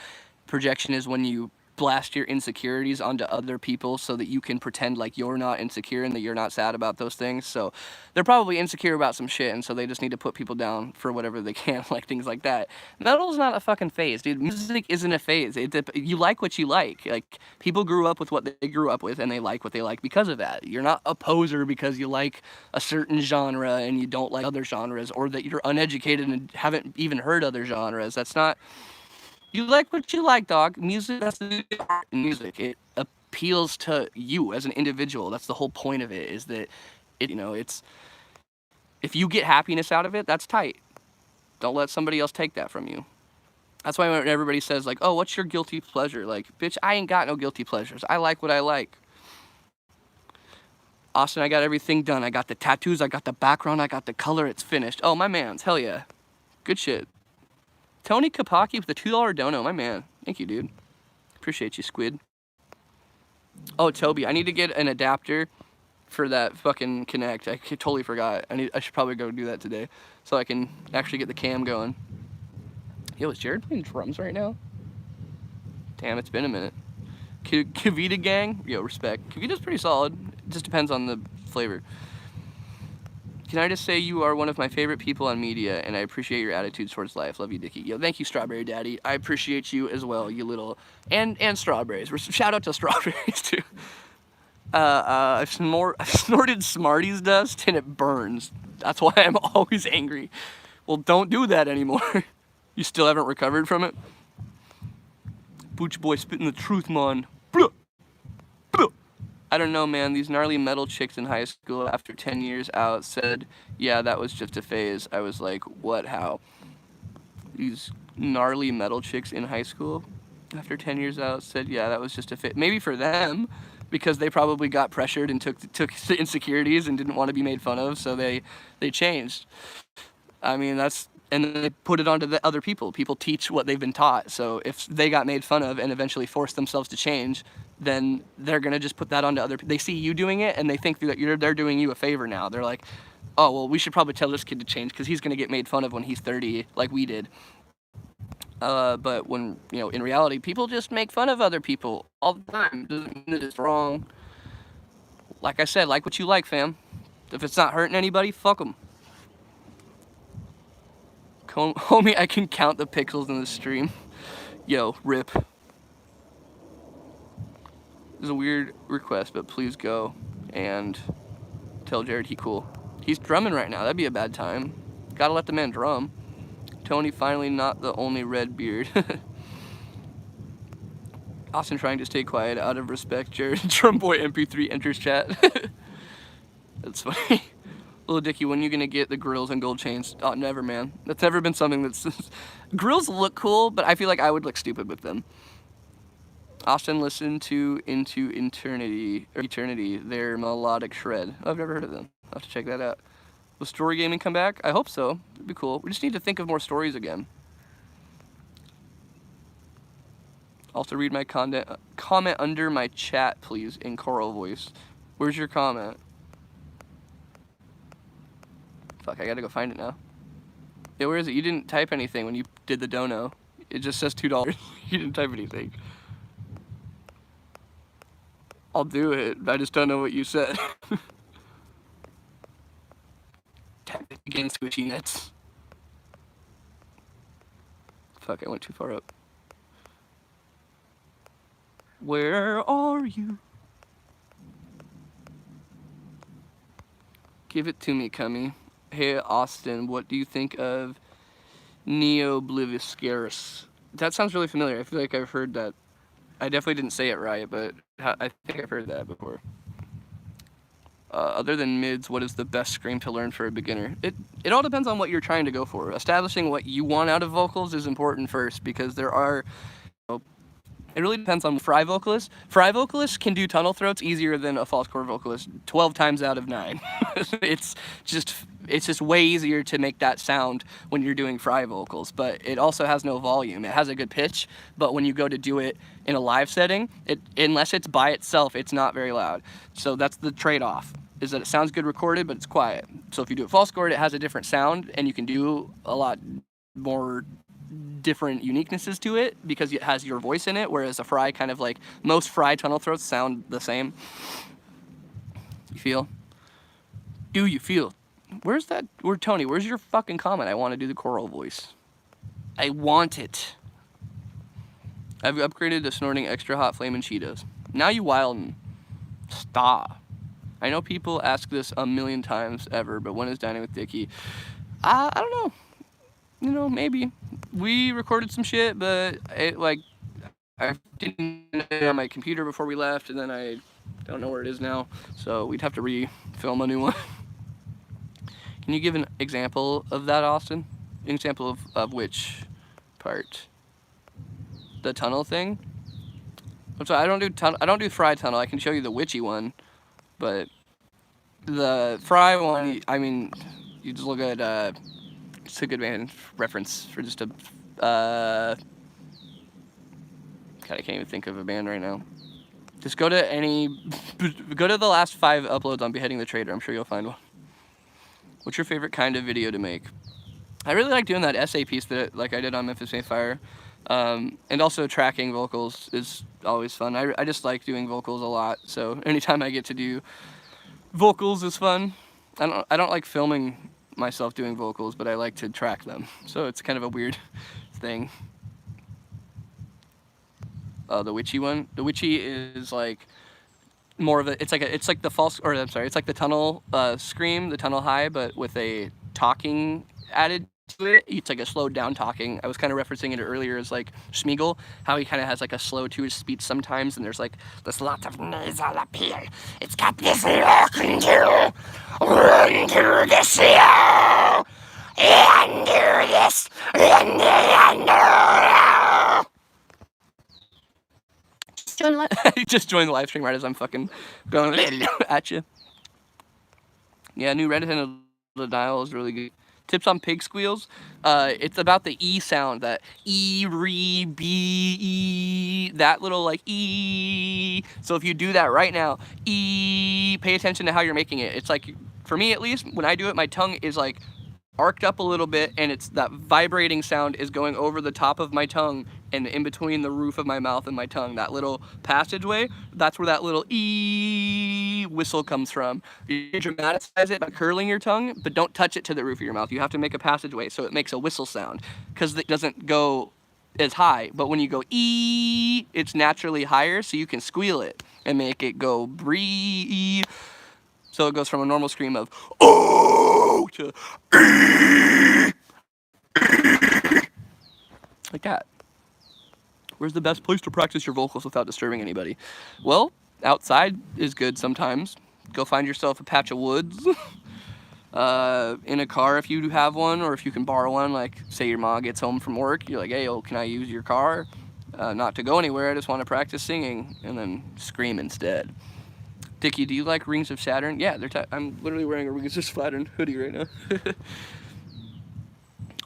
projection is when you blast your insecurities onto other people so that you can pretend like you're not insecure and that you're not sad about those things. So they're probably insecure about some shit, and so they just need to put people down for whatever they can, like things like that. Metal's not a fucking phase, dude. Music isn't a phase. You like what you like. Like, people grew up with what they grew up with, and they like what they like because of that. You're not a poser because you like a certain genre and you don't like other genres, or that you're uneducated and haven't even heard other genres. That's not... You like what you like, dog. Music, that's the art in music. It appeals to you as an individual. That's the whole point of it, is that, it's... If you get happiness out of it, that's tight. Don't let somebody else take that from you. That's why when everybody says, like, oh, what's your guilty pleasure? Like, bitch, I ain't got no guilty pleasures. I like what I like. Austin, I got everything done. I got the tattoos, I got the background, I got the color, it's finished. Oh, my man's, hell yeah. Good shit. Tony Kapaki with the $2 dono, my man. Thank you, dude. Appreciate you, Squid. Oh, Toby, I need to get an adapter for that fucking Kinect. I totally forgot. I should probably go do that today so I can actually get the cam going. Yo, is Jared playing drums right now? Damn, it's been a minute. Kavita gang? Yo, respect. Kavita's pretty solid. It just depends on the flavor. Can I just say you are one of my favorite people on media, and I appreciate your attitude towards life. Love you, Dickie. Yo, thank you, Strawberry Daddy. I appreciate you as well, you little... And strawberries. Shout out to strawberries, too. I've snorted Smarties dust, and it burns. That's why I'm always angry. Well, don't do that anymore. You still haven't recovered from it? Booch boy spitting the truth, man. Blah. Blah. I don't know, man. These gnarly metal chicks in high school after 10 years out said, yeah, that was just a phase. I was like, what, how? These gnarly metal chicks in high school after 10 years out said, yeah, that was just a phase. Maybe for them, because they probably got pressured and took the insecurities and didn't want to be made fun of, so they changed. I mean, that's... And then they put it onto the other people. People teach what they've been taught. So if they got made fun of and eventually forced themselves to change, then they're going to just put that onto other people. They see you doing it, and they think that they're doing you a favor now. They're like, oh, well, we should probably tell this kid to change because he's going to get made fun of when he's 30 like we did. But when, in reality, people just make fun of other people all the time. Doesn't mean that it's wrong. Like I said, like what you like, fam. If it's not hurting anybody, fuck them. Homie, I can count the pixels in the stream. Yo, rip. It's a weird request, but please go and tell Jared he cool. He's drumming right now. That'd be a bad time. Gotta let the man drum. Tony finally not the only red beard. Austin trying to stay quiet out of respect. Jared Drumboy MP3 enters chat. That's funny. Little Dicky, when are you gonna get the grills and gold chains? Oh, never, man. That's never been something that's... Grills look cool, but I feel like I would look stupid with them. Austin, listen to Into Eternity, their melodic shred. Oh, I've never heard of them. I'll have to check that out. Will story gaming come back? I hope so. It'd be cool. We just need to think of more stories again. Also read my comment under my chat, please, in choral voice. Where's your comment? Fuck, I gotta go find it now. Yeah, where is it? You didn't type anything when you did the dono. It just says $2. You didn't type anything. I'll do it. I just don't know what you said. Type it again, squishy nuts. Fuck, I went too far up. Where are you? Give it to me, Cummy. Hey, Austin, what do you think of Neobliviscaris? That sounds really familiar. I feel like I've heard that. I definitely didn't say it right, but I think I've heard that before. Other than mids, what is the best scream to learn for a beginner? It all depends on what you're trying to go for. Establishing what you want out of vocals is important first, because there are... It really depends on fry vocalists. Fry vocalists can do tunnel throats easier than a false core vocalist 12 times out of 9. It's just way easier to make that sound when you're doing fry vocals, but it also has no volume. It has a good pitch, but when you go to do it in a live setting, unless it's by itself, it's not very loud. So that's the trade-off, is that it sounds good recorded, but it's quiet. So if you do it false scored, it has a different sound, and you can do a lot more different uniquenesses to it because it has your voice in it, whereas a fry kind of like most fry tunnel throats sound the same. You feel? Do you feel? Where's Tony? Where's your fucking comment? I want to do the choral voice. I want it. I've upgraded to snorting extra hot flamin' Cheetos. Now you wildin'. Stop. I know people ask this a million times ever, but when is Dining with Dickie? I don't know. You know, maybe. We recorded some shit, but I didn't get it on my computer before we left, and then I don't know where it is now, so we'd have to re-film a new one. Can you give an example of that, Austin? An example of which part? The tunnel thing? I'm sorry, I don't do fry tunnel. I can show you the witchy one, but the fry one, I mean, you just look at it's a good band reference for just a God, I can't even think of a band right now. Just go to the last 5 uploads on Beheading the Traitor. I'm sure you'll find one. What's your favorite kind of video to make? I really like doing that essay piece that like I did on Memphis May Fire. And also tracking vocals is always fun. I just like doing vocals a lot, so anytime I get to do vocals is fun. I don't like filming myself doing vocals, but I like to track them, so it's kind of a weird thing. The witchy one. The witchy is like more of a. It's like the false, or I'm sorry, it's like the tunnel scream, the tunnel high, but with a talking added to it. It's like a slowed down talking. I was kind of referencing it earlier as like Smeagol, how he kind of has like a slow to his speech sometimes, and there's like this lot of nasal appeal. It's got this look into run to the sea and do this just join the live stream right as I'm fucking going at you. Yeah, new Red Hand of the Dial is really good. Tips on pig squeals. It's about the E sound, that E, re, B, E, that little like E. So if you do that right now, E, pay attention to how you're making it. It's like, for me at least, when I do it, my tongue is like arced up a little bit, and it's that vibrating sound is going over the top of my tongue and in between the roof of my mouth and my tongue. That little passageway, that's where that little E whistle comes from. You dramatize it by curling your tongue, but don't touch it to the roof of your mouth. You have to make a passageway so it makes a whistle sound, because it doesn't go as high. But when you go E, it's naturally higher, so you can squeal it and make it go bree. So it goes from a normal scream of oh to like that. Where's the best place to practice your vocals without disturbing anybody? Well, outside is good sometimes. Go find yourself a patch of woods. In a car if you have one, or if you can borrow one. Like, say your mom gets home from work, you're like, hey, oh, can I use your car? Not to go anywhere, I just want to practice singing, and then scream instead. Dickie, do you like Rings of Saturn? Yeah, I'm literally wearing a Rings of Saturn hoodie right now.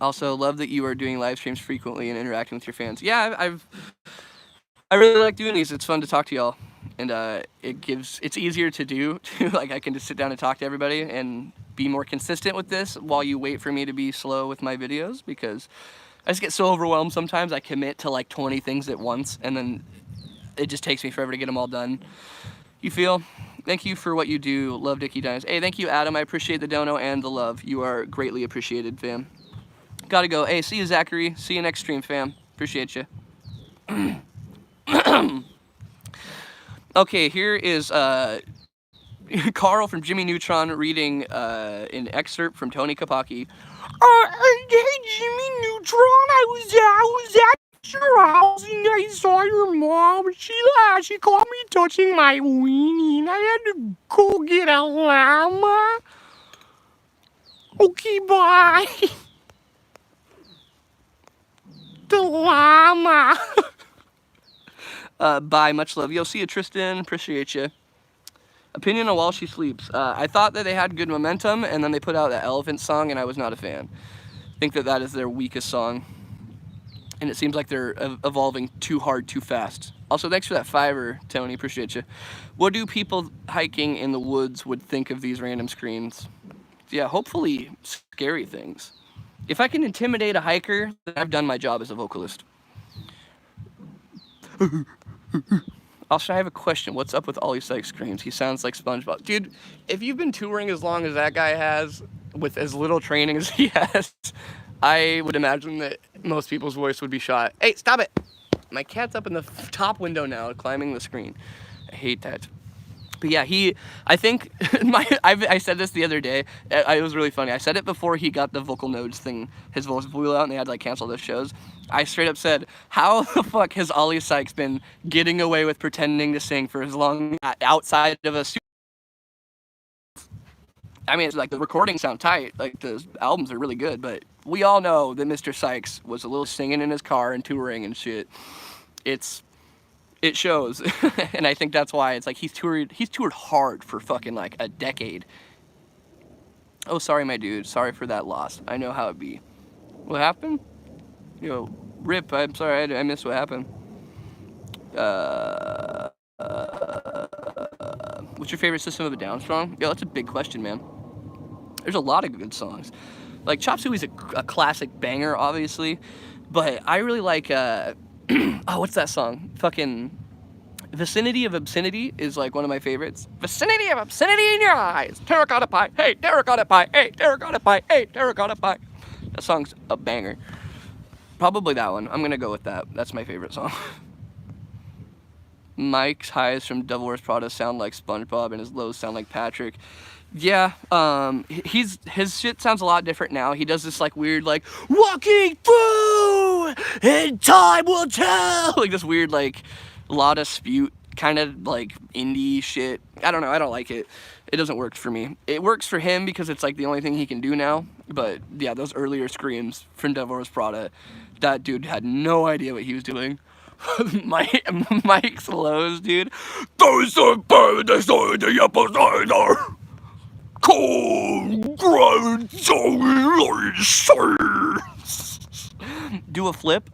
Also, love that you are doing live streams frequently and interacting with your fans. Yeah, I really like doing these. It's fun to talk to y'all, and it's easier to do. Like, I can just sit down and talk to everybody and be more consistent with this while you wait for me to be slow with my videos, because I just get so overwhelmed sometimes. I commit to like 20 things at once, and then it just takes me forever to get them all done. You feel? Thank you for what you do. Love Dickie Dimes. Hey, thank you, Adam. I appreciate the dono and the love. You are greatly appreciated, fam. Gotta go. Hey, see you, Zachary. See you next stream, fam. Appreciate you. Okay, here is Carl from Jimmy Neutron reading an excerpt from Tony Kapaki. Hey, Jimmy Neutron, I was at your house and I saw your mom. She caught me touching my weenie and I had to go get a llama. Okay, bye. The llama. Bye, much love. Yo, see you, Tristan. Appreciate you. Opinion on While She Sleeps. I thought that they had good momentum, and then they put out that Elephant song, and I was not a fan. I think that is their weakest song, and it seems like they're evolving too hard, too fast. Also, thanks for that $5, Tony. Appreciate you. What do people hiking in the woods would think of these random screens? Yeah, hopefully scary things. If I can intimidate a hiker, then I've done my job as a vocalist. Also, I have a question. What's up with Ollie Sykes screams? He sounds like SpongeBob. Dude, if you've been touring as long as that guy has, with as little training as he has, I would imagine that most people's voice would be shot. Hey, stop it! My cat's up in the top window now, climbing the screen. I hate that. But yeah, I think, I said this the other day, it was really funny. I said it before he got the vocal nodes thing, his voice blew out and they had to like cancel those shows. I straight up said, how the fuck has Ollie Sykes been getting away with pretending to sing for as long outside of a studio? I mean, it's like the recordings sound tight, like the albums are really good, but we all know that Mr. Sykes was a little singing in his car and touring and shit. It shows. And I think that's why it's like he's toured hard for fucking like a decade. Oh, sorry, my dude. Sorry for that loss. I know how it be. What happened? Yo, rip. I'm sorry. I missed what happened. What's your favorite System of a Down song? Yo, that's a big question, man. There's a lot of good songs. Like Chop Suey's a classic banger, obviously. But I really like oh, what's that song? Fucking Vicinity of Obscenity is like one of my favorites. Vicinity of Obscenity in your eyes. Terracotta pie. Hey, terracotta pie. Hey, terracotta pie. Hey, terracotta pie. That song's a banger. Probably that one. I'm gonna go with that. That's my favorite song. Mike's highs from Devil Wears Prada sound like SpongeBob and his lows sound like Patrick. Yeah, his shit sounds a lot different now. He does this like weird like walking through and time will tell, like this weird like lot of spute kind of like indie shit. I don't know, I don't like it. It doesn't work for me. It works for him because it's like the only thing he can do now. But yeah, those earlier screams from Devil Wears Prada, that dude had no idea what he was doing. Mike's lows, dude. Those are birds on the upper side. Do a flip.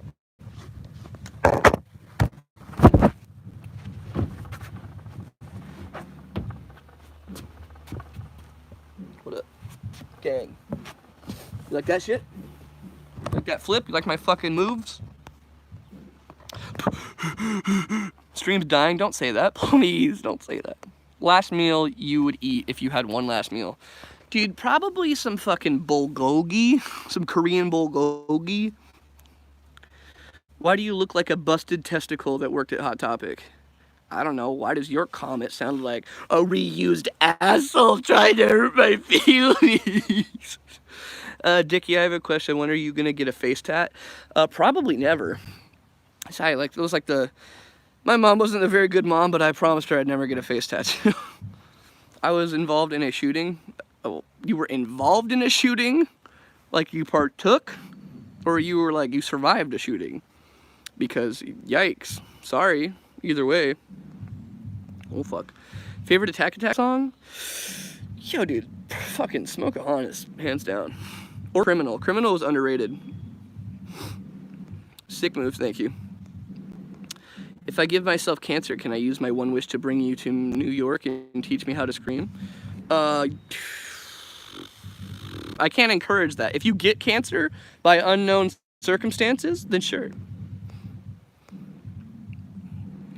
What up, gang? You like that shit? You like that flip? You like my fucking moves? Stream's dying. Don't say that, please. Don't say that. Last meal you would eat if you had one last meal. Dude, probably some fucking bulgogi. Some Korean bulgogi. Why do you look like a busted testicle that worked at Hot Topic? I don't know. Why does your comment sound like a reused asshole trying to hurt my feelings? Dickie, I have a question. When are you gonna get a face tat? Probably never. So it was like my mom wasn't a very good mom, but I promised her I'd never get a face tattoo. I was involved in a shooting. Oh, you were involved in a shooting? Like you partook? Or you were like, you survived a shooting? Because, yikes. Sorry. Either way. Oh, fuck. Favorite Attack Attack song? Yo, dude. Fucking Smoke On is hands down. Or Criminal. Criminal was underrated. Sick moves, thank you. If I give myself cancer, can I use my one wish to bring you to New York and teach me how to scream? I can't encourage that. If you get cancer by unknown circumstances, then sure.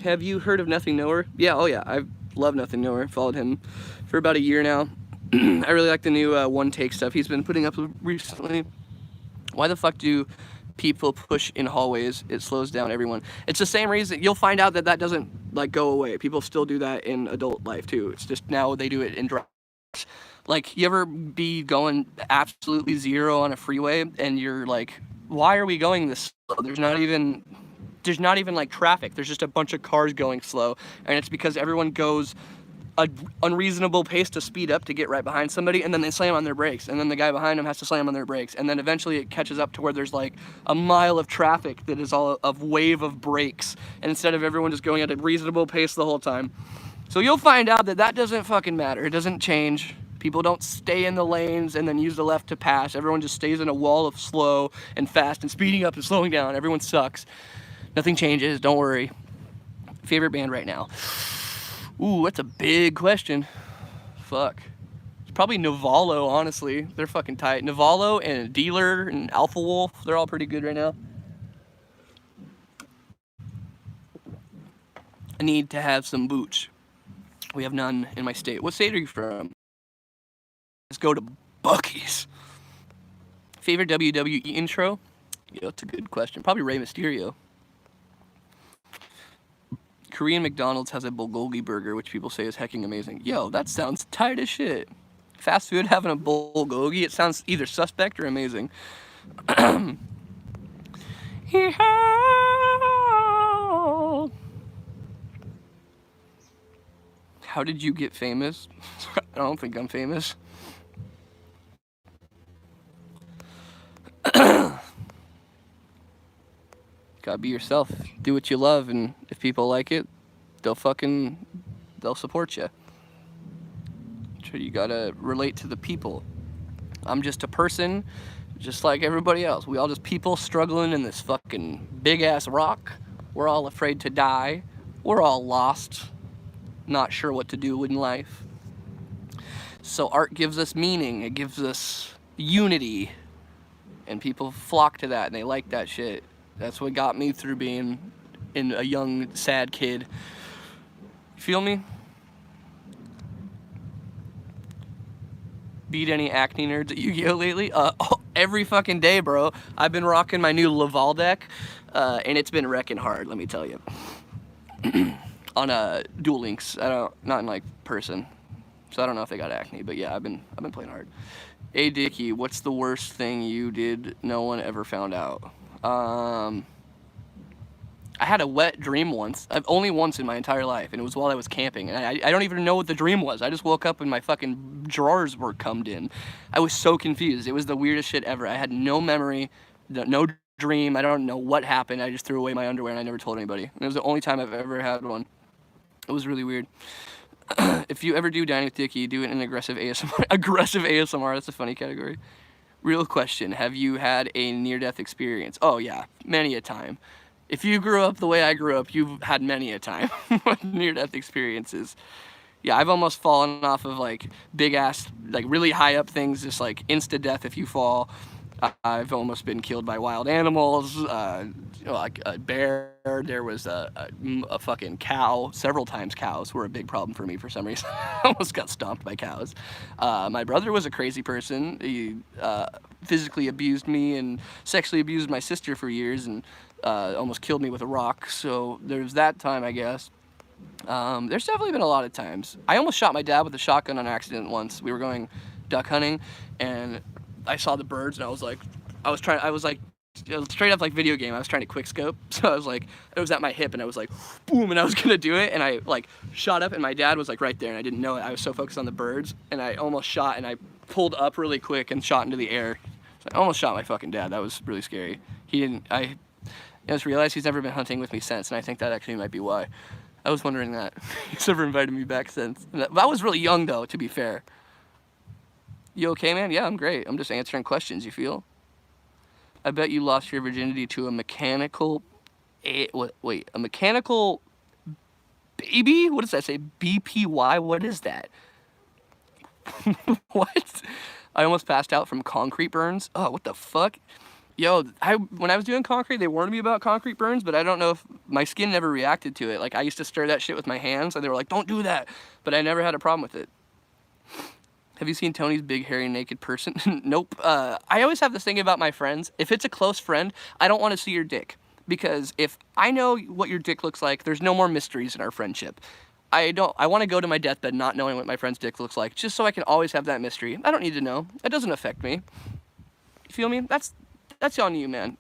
Have you heard of Nothing Nowhere? Yeah, oh yeah, I love Nothing Nowhere. Followed him for about a year now. I really like the new one take stuff he's been putting up recently. Why the fuck do people push in hallways? It slows down everyone. It's the same reason. You'll find out that that doesn't like go away. People still do that in adult life too. It's just now they do it in drugs. Like, you ever be going absolutely zero on a freeway and you're like, why are we going this slow? There's not even like traffic. There's just a bunch of cars going slow, and it's because everyone goes an unreasonable pace to speed up to get right behind somebody, and then they slam on their brakes, and then the guy behind them has to slam on their brakes, and then eventually it catches up to where there's like a mile of traffic that is all a wave of brakes, and instead of everyone just going at a reasonable pace the whole time. So you'll find out that that doesn't fucking matter. It doesn't change. People don't stay in the lanes and then use the left to pass. Everyone just stays in a wall of slow and fast and speeding up and slowing down. Everyone sucks. Nothing changes, don't worry. Favorite band right now? Ooh, that's a big question. Fuck. It's probably Nirvana, honestly. They're fucking tight. Nirvana and Dealer and Alpha Wolf, they're all pretty good right now. I need to have some booch. We have none in my state. What state are you from? Let's go to Buc-ee's. Favorite WWE intro? Yeah, that's a good question. Probably Rey Mysterio. Korean McDonald's has a bulgogi burger, which people say is hecking amazing. Yo, that sounds tight as shit. Fast food having a bulgogi, it sounds either suspect or amazing. How did you get famous? I don't think I'm famous. Gotta be yourself. Do what you love, and if people like it, they'll support you. So you gotta relate to the people. I'm just a person, just like everybody else. We all just people struggling in this fucking big ass rock. We're all afraid to die. We're all lost, not sure what to do in life. So art gives us meaning. It gives us unity, and people flock to that, and they like that shit. That's what got me through being a young, sad kid. You feel me? Beat any acne nerds at Yu-Gi-Oh lately? Every fucking day, bro. I've been rocking my new Laval deck, and it's been wrecking hard, let me tell you. On Duel Links, not in like person, so I don't know if they got acne, but yeah, I've been playing hard. Hey Dickie, what's the worst thing you did no one ever found out? I had a wet dream once. Only once in my entire life, and it was while I was camping. And I don't even know what the dream was. I just woke up and my fucking drawers were cummed in. I was so confused. It was the weirdest shit ever. I had no memory, no dream. I don't know what happened. I just threw away my underwear and I never told anybody. And it was the only time I've ever had one. It was really weird. If you ever do Dining with Dickie, do it in aggressive ASMR. Aggressive ASMR, that's a funny category. Real question, have you had a near-death experience? Oh yeah, many a time. If you grew up the way I grew up, you've had many a time near-death experiences. Yeah, I've almost fallen off of like big-ass, like really high up things, just like insta-death if you fall. I've almost been killed by wild animals, like a bear. There was a fucking cow. Several times cows were a big problem for me for some reason. I almost got stomped by cows. My brother was a crazy person. He physically abused me and sexually abused my sister for years and almost killed me with a rock. So there's that time, I guess. There's definitely been a lot of times. I almost shot my dad with a shotgun on accident once. We were going duck hunting and I saw the birds and I was like straight up like video game. I was trying to quick scope, so I was like, it was at my hip, and I was like, boom, and I was gonna do it, and I like shot up, and my dad was like right there, and I didn't know it. I was so focused on the birds, and I almost shot, and I pulled up really quick and shot into the air. So I almost shot my fucking dad. That was really scary. He didn't. I just realized he's never been hunting with me since, and I think that actually might be why. I was wondering that. He's never invited me back since. I was really young though, to be fair. You okay, man? Yeah, I'm great. I'm just answering questions, you feel? I bet you lost your virginity to a mechanical... Wait, a mechanical baby? What does that say? BPY? What is that? What? I almost passed out from concrete burns. Oh, what the fuck? Yo, when I was doing concrete, they warned me about concrete burns, but I don't know if my skin never reacted to it. Like, I used to stir that shit with my hands, and they were like, don't do that. But I never had a problem with it. Have you seen Tony's big, hairy, naked person? Nope. I always have this thing about my friends. If it's a close friend, I don't want to see your dick. Because if I know what your dick looks like, there's no more mysteries in our friendship. I want to go to my deathbed not knowing what my friend's dick looks like, just so I can always have that mystery. I don't need to know. It doesn't affect me. You feel me? That's on you, man.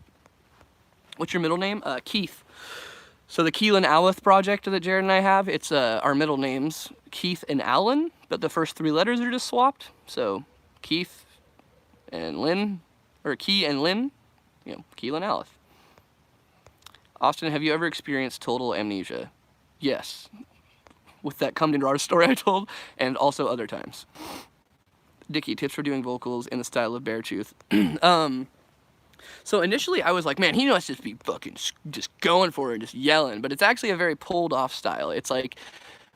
What's your middle name? Keith. So the Keelan Alith project that Jared and I have, it's our middle names, Keith and Alan, but the first 3 letters are just swapped. So Keith and Lynn, or Key and Lynn, Keelan Alith. Austin, have you ever experienced total amnesia? Yes. With that Cumden Rara story I told, and also other times. Dickie, tips for doing vocals in the style of Beartooth. So initially I was like, man, he must just be fucking just going for it, just yelling. But it's actually a very pulled off style. It's like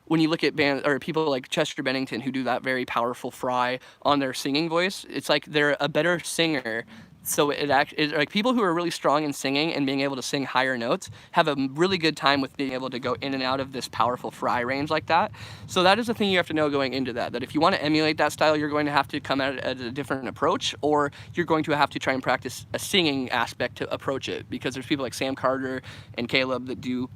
when you look at bands or people like Chester Bennington who do that very powerful fry on their singing voice, it's like they're a better singer. So it's like people who are really strong in singing and being able to sing higher notes have a really good time with being able to go in and out of this powerful fry range like that. So that is the thing you have to know going into that if you want to emulate that style, you're going to have to come at it at a different approach, or you're going to have to try and practice a singing aspect to approach it, because there's people like Sam Carter and Caleb that do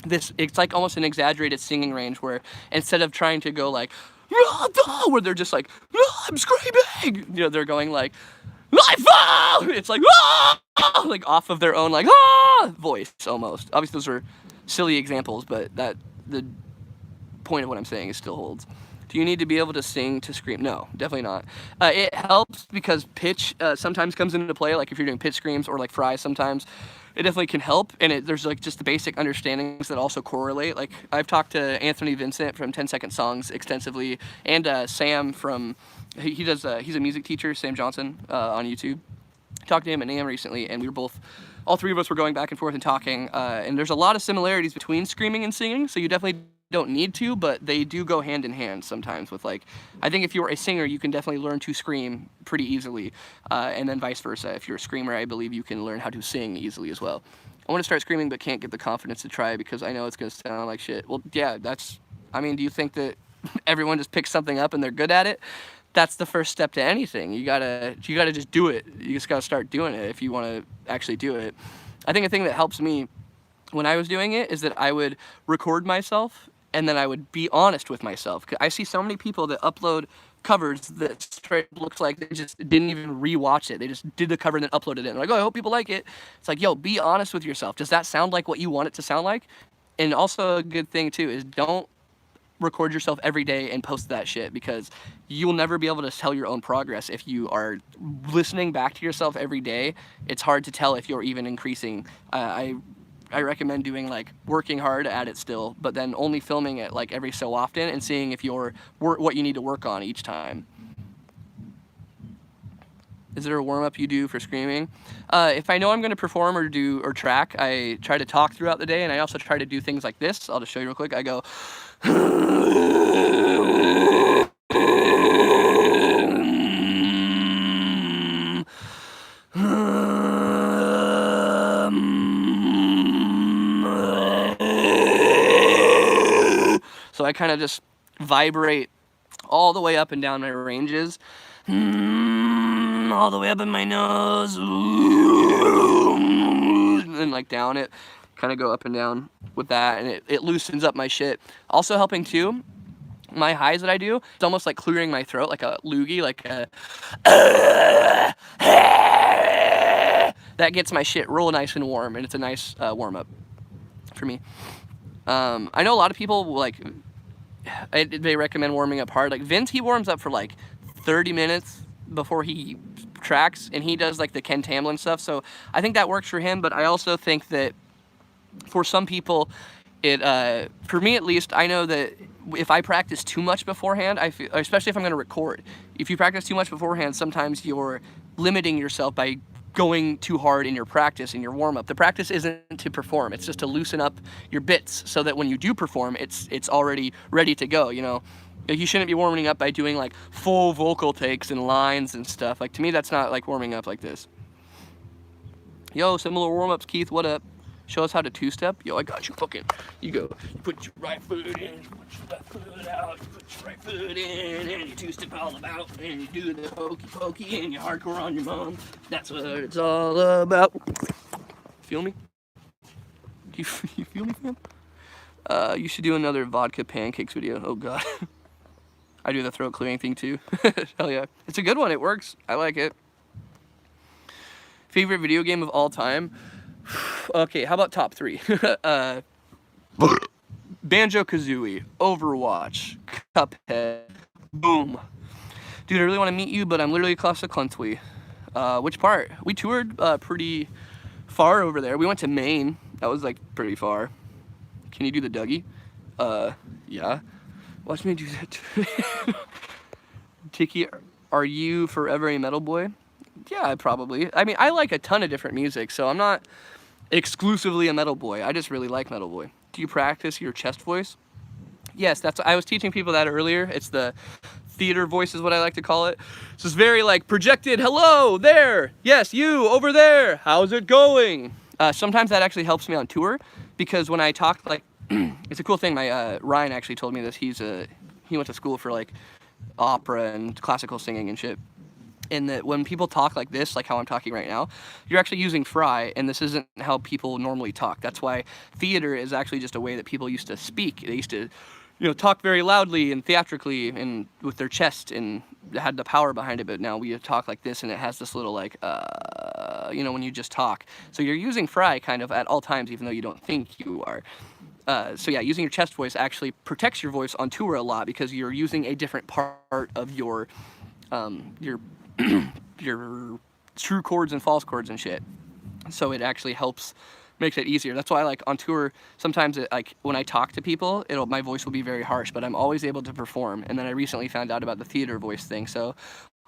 this. It's like almost an exaggerated singing range where instead of trying to go like, where they're just like, I'm screaming, they're going like, I fall! It's like, like off of their own, like, voice almost. Obviously, those are silly examples, but the point of what I'm saying still holds. Do you need to be able to sing to scream? No, definitely not. It helps because pitch sometimes comes into play, like if you're doing pitch screams or like fries sometimes. It definitely can help, and there's like just the basic understandings that also correlate. Like I've talked to Anthony Vincent from 10 Second Songs extensively, and Sam from, he's a music teacher, Sam Johnson, on YouTube. Talked to him at NAMM recently, and we were all 3 of us were going back and forth and talking, and there's a lot of similarities between screaming and singing, so you definitely don't need to, but they do go hand in hand sometimes with like, I think if you're a singer, you can definitely learn to scream pretty easily, and then vice versa. If you're a screamer, I believe you can learn how to sing easily as well. I want to start screaming but can't get the confidence to try because I know it's going to sound like shit. Well, yeah, I mean, do you think that everyone just picks something up and they're good at it? That's the first step to anything. You gotta just do it. You just gotta start doing it if you want to actually do it. I think a thing that helps me when I was doing it is that I would record myself and then I would be honest with myself. I see so many people that upload covers that straight looks like they just didn't even rewatch it. They just did the cover and then uploaded it. And like, oh, I hope people like it. It's like, yo, be honest with yourself. Does that sound like what you want it to sound like? And also a good thing too is don't record yourself every day and post that shit, because you'll never be able to tell your own progress if you are listening back to yourself every day. It's hard to tell if you're even increasing. I recommend doing like working hard at it still, but then only filming it like every so often and seeing if you're what you need to work on each time. Is there a warm-up you do for screaming? If I know I'm going to perform or track, I try to talk throughout the day, and I also try to do things like this. I'll just show you real quick. I go so I kind of just vibrate all the way up and down my ranges, all the way up in my nose, and then like down it, kind of go up and down with that, and it loosens up my shit. Also helping too, my highs that I do, it's almost like clearing my throat, like a loogie, like a that gets my shit real nice and warm, and it's a nice warm-up for me. I know a lot of people, like, they recommend warming up hard. Like, Vince, he warms up for, like, 30 minutes before he tracks, and he does, like, the Ken Tamlin stuff, so I think that works for him, but I also think that for some people, for me at least, I know that if I practice too much beforehand, I feel, especially if I'm going to record, if you practice too much beforehand, sometimes you're limiting yourself by going too hard in your practice, in your warm-up. The practice isn't to perform, it's just to loosen up your bits so that when you do perform, it's already ready to go, you know? You shouldn't be warming up by doing like full vocal takes and lines and stuff. Like, to me, that's not like warming up like this. Yo, similar warm-ups, Keith, what up? Show us how to two-step. Yo, I got you. Fucking, you go. You put your right foot in, you put your left foot out, you put your right foot in, and you two-step all about, and you do the hokey pokey, and you hardcore on your mom. That's what it's all about. Feel me? You feel me, fam? You should do another vodka pancakes video. Oh god. I do the throat clearing thing too. Hell yeah. It's a good one. It works. I like it. Favorite video game of all time? Okay, how about top 3? Banjo-Kazooie, Overwatch, Cuphead, boom. Dude, I really want to meet you, but I'm literally across the country. Which part? We toured pretty far over there. We went to Maine. That was like pretty far. Can you do the Dougie? Yeah. Watch me do that. Tiki, are you forever a metal boy? Yeah, probably. I mean, I like a ton of different music, so I'm not exclusively a metal boy. I just really like metal boy. Do you practice your chest voice? Yes, I was teaching people that earlier. It's the theater voice is what I like to call it. So it's very like projected, hello, there, yes, you, over there, how's it going? Sometimes that actually helps me on tour, because when I talk, like, it's a cool thing. My Ryan actually told me this. He went to school for like opera and classical singing and shit. And that when people talk like this, like how I'm talking right now, you're actually using fry, and this isn't how people normally talk. That's why theater is actually just a way that people used to speak. They used to, you know, talk very loudly and theatrically and with their chest, and it had the power behind it. But now we talk like this, and it has this little like, you know, when you just talk. So you're using fry kind of at all times, even though you don't think you are. So yeah, using your chest voice actually protects your voice on tour a lot, because you're using a different part of your your true chords and false chords and shit. So it actually makes it easier. That's why, like, on tour, sometimes like when I talk to people, my voice will be very harsh, but I'm always able to perform. And then I recently found out about the theater voice thing. So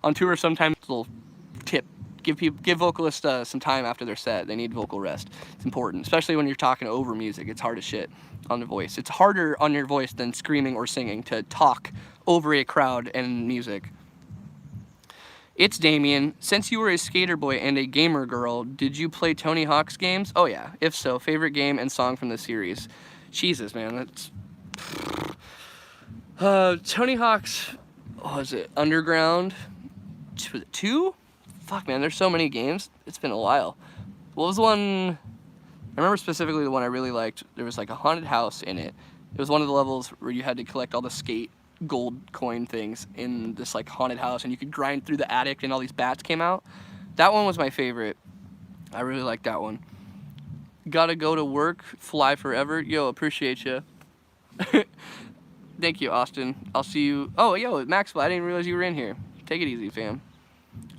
on tour, sometimes a little tip: give vocalists some time after their set. They need vocal rest. It's important, especially when you're talking over music. It's hard as shit on the voice. It's harder on your voice than screaming or singing to talk over a crowd and music. It's Damien. Since you were a skater boy and a gamer girl, did you play Tony Hawk's games? Oh yeah. If so, favorite game and song from the series? Jesus, man, that's... Tony Hawk's... Oh, is it Underground? 2? Fuck, man, there's so many games. It's been a while. What was the one... I remember specifically the one I really liked. There was like a haunted house in it. It was one of the levels where you had to collect all the skate gold coin things in this like haunted house, and you could grind through the attic and all these bats came out. That one was my favorite. I really liked that one. Gotta go to work, fly forever. Yo, appreciate you. Thank you, Austin. I'll see you. Oh, yo, Maxwell, I didn't realize you were in here. Take it easy, fam.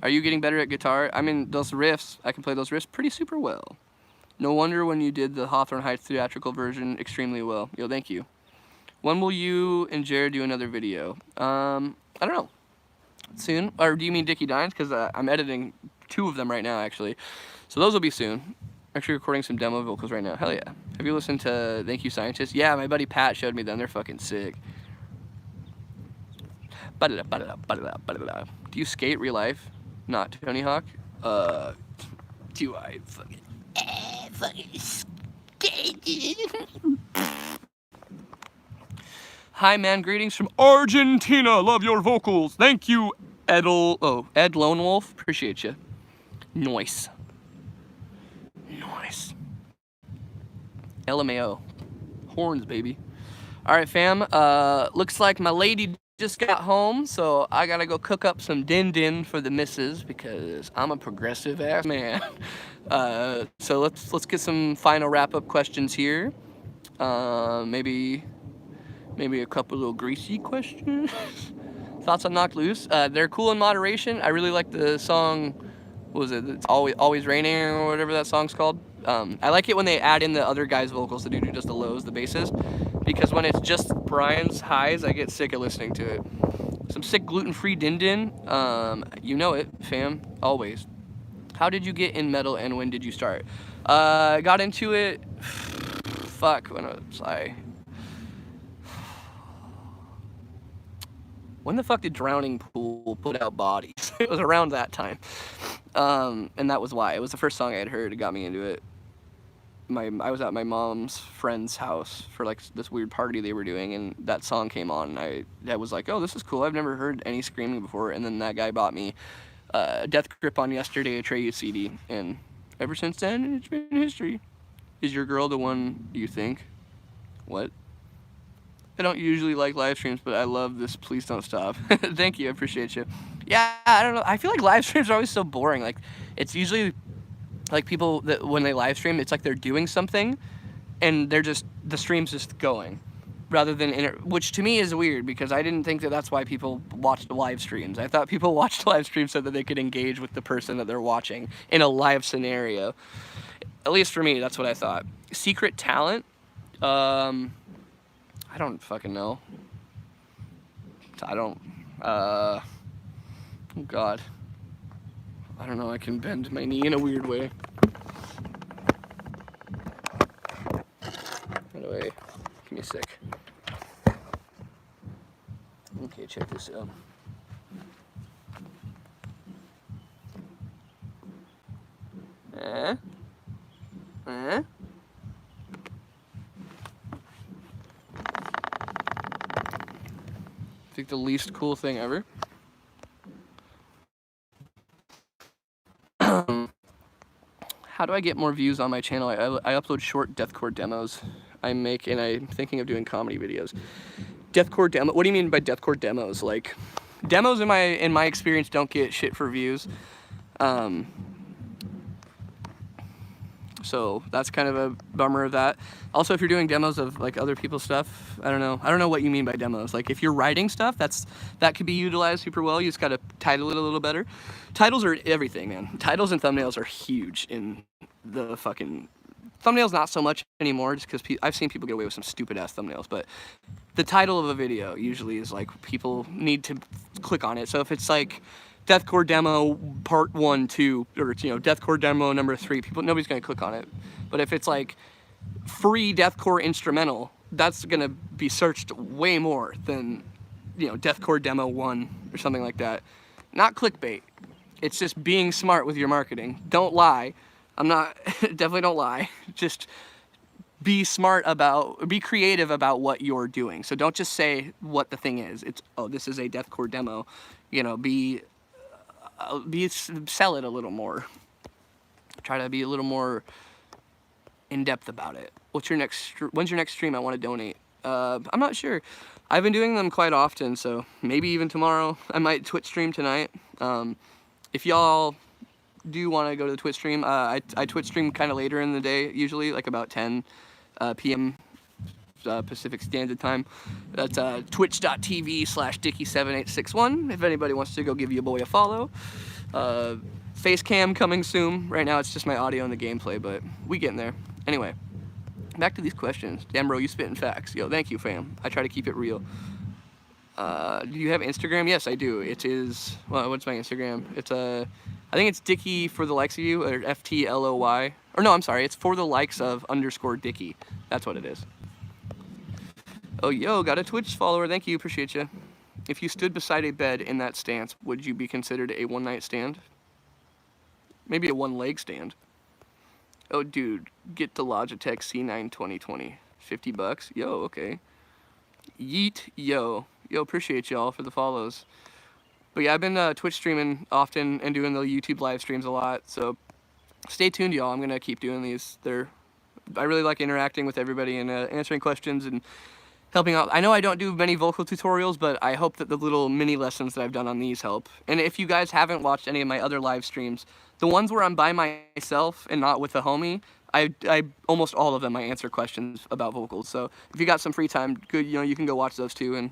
Are you getting better at guitar? I mean, those riffs, I can play those riffs pretty super well. No wonder when you did the Hawthorne Heights theatrical version extremely well. Yo, thank you. When will you and Jared do another video? I don't know. Soon? Or do you mean Dickie Dines? Because I'm editing 2 of them right now, actually. So those will be soon. Actually recording some demo vocals right now. Hell yeah. Have you listened to Thank You Scientist? Yeah, my buddy Pat showed me them. They're fucking sick. Do you skate real life? Not Tony Hawk? Do I fucking skate? Hi, man. Greetings from Argentina. Love your vocals. Thank you, Ed Lone Wolf. Appreciate you. Nice. Nice. LMAO. Horns, baby. All right, fam. Looks like my lady just got home, so I gotta go cook up some din din for the missus because I'm a progressive ass man. So let's get some final wrap up questions here. Maybe a couple little greasy questions. Thoughts on Knocked Loose? They're cool in moderation. I really like the song. What was it? It's always raining or whatever that song's called. I like it when they add in the other guy's vocals, the dude who does the lows, the basses, because when it's just Brian's highs, I get sick of listening to it. Some sick gluten-free din din. You know it, fam. Always. How did you get in metal and when did you start? I got into it. Fuck. When was I? When the fuck did Drowning Pool put out Bodies? It was around that time. And that was why. It was the first song I had heard. It got me into it. I was at my mom's friend's house for like this weird party they were doing, and that song came on, and I was like, oh, this is cool. I've never heard any screaming before. And then that guy bought me Death Grip on Yesterday, Atreyu CD, and ever since then, it's been history. Is your girl the one you think? What? I don't usually like live streams, but I love this. Please don't stop. Thank you. I appreciate you. Yeah, I don't know. I feel like live streams are always so boring. Like, it's usually like people that when they live stream, it's like they're doing something and the stream's just going rather than, which to me is weird because I didn't think that that's why people watched live streams. I thought people watched live streams so that they could engage with the person that they're watching in a live scenario. At least for me, that's what I thought. Secret talent? I don't fucking know. Oh God. I don't know, I can bend my knee in a weird way. Anyway, give me a sec. Okay, check this out. I think the least cool thing ever. How do I get more views on my channel? I upload short deathcore demos I make, and I'm thinking of doing comedy videos. Deathcore demo. What do you mean by deathcore demos? Like, demos in my experience don't get shit for views. So that's kind of a bummer of that. Also, if you're doing demos of like other people's stuff, I don't know what you mean by demos. Like if you're writing stuff, that could be utilized super well. You just gotta title it a little better. Titles are everything, man. Titles and thumbnails are huge in the fucking thumbnails. Not so much anymore, just because I've seen people get away with some stupid ass thumbnails. But the title of a video usually is like people need to click on it. So if it's like Deathcore demo part 1, 2, or Deathcore demo number 3, nobody's gonna click on it. But if it's like free deathcore instrumental, that's gonna be searched way more than Deathcore demo 1 or something like that. Not clickbait. It's just being smart with your marketing. Don't lie. Definitely don't lie. Just be creative about what you're doing. So don't just say what the thing is. It's, oh, this is a deathcore demo. Sell it a little more. Try to be a little more in depth about it. When's your next stream? I want to donate. I'm not sure. I've been doing them quite often, so maybe even tomorrow. I might Twitch stream tonight. If y'all do want to go to the Twitch stream, I Twitch stream kind of later in the day, usually like about 10 p.m. Pacific Standard Time. That's twitch.tv/Dicky7861 if anybody wants to go give your boy a follow. Face cam coming soon. Right now it's just my audio and the gameplay, but we getting there. Anyway, back to these questions. Damn bro, you spitting facts. Yo, thank you fam. I try to keep it real. Do you have Instagram? Yes, I do. It is, well, what's my Instagram? It's I think it's Dicky for the likes of you, or FTLOY. Or no, I'm sorry, it's for the likes of _Dicky. That's what it is. Oh, yo, got a Twitch follower. Thank you. Appreciate you. If you stood beside a bed in that stance, would you be considered a one-night stand? Maybe a one-leg stand. Oh, dude, get the Logitech C9 2020. $50. Yo, okay. Yeet, yo. Yo, appreciate y'all for the follows. But yeah, I've been Twitch streaming often and doing the YouTube live streams a lot. So stay tuned, y'all. I'm going to keep doing these. I really like interacting with everybody and answering questions and helping out. I know I don't do many vocal tutorials, but I hope that the little mini lessons that I've done on these help. And if you guys haven't watched any of my other live streams, the ones where I'm by myself and not with a homie, I almost all of them I answer questions about vocals. So if you got some free time, good, you know, you can go watch those too and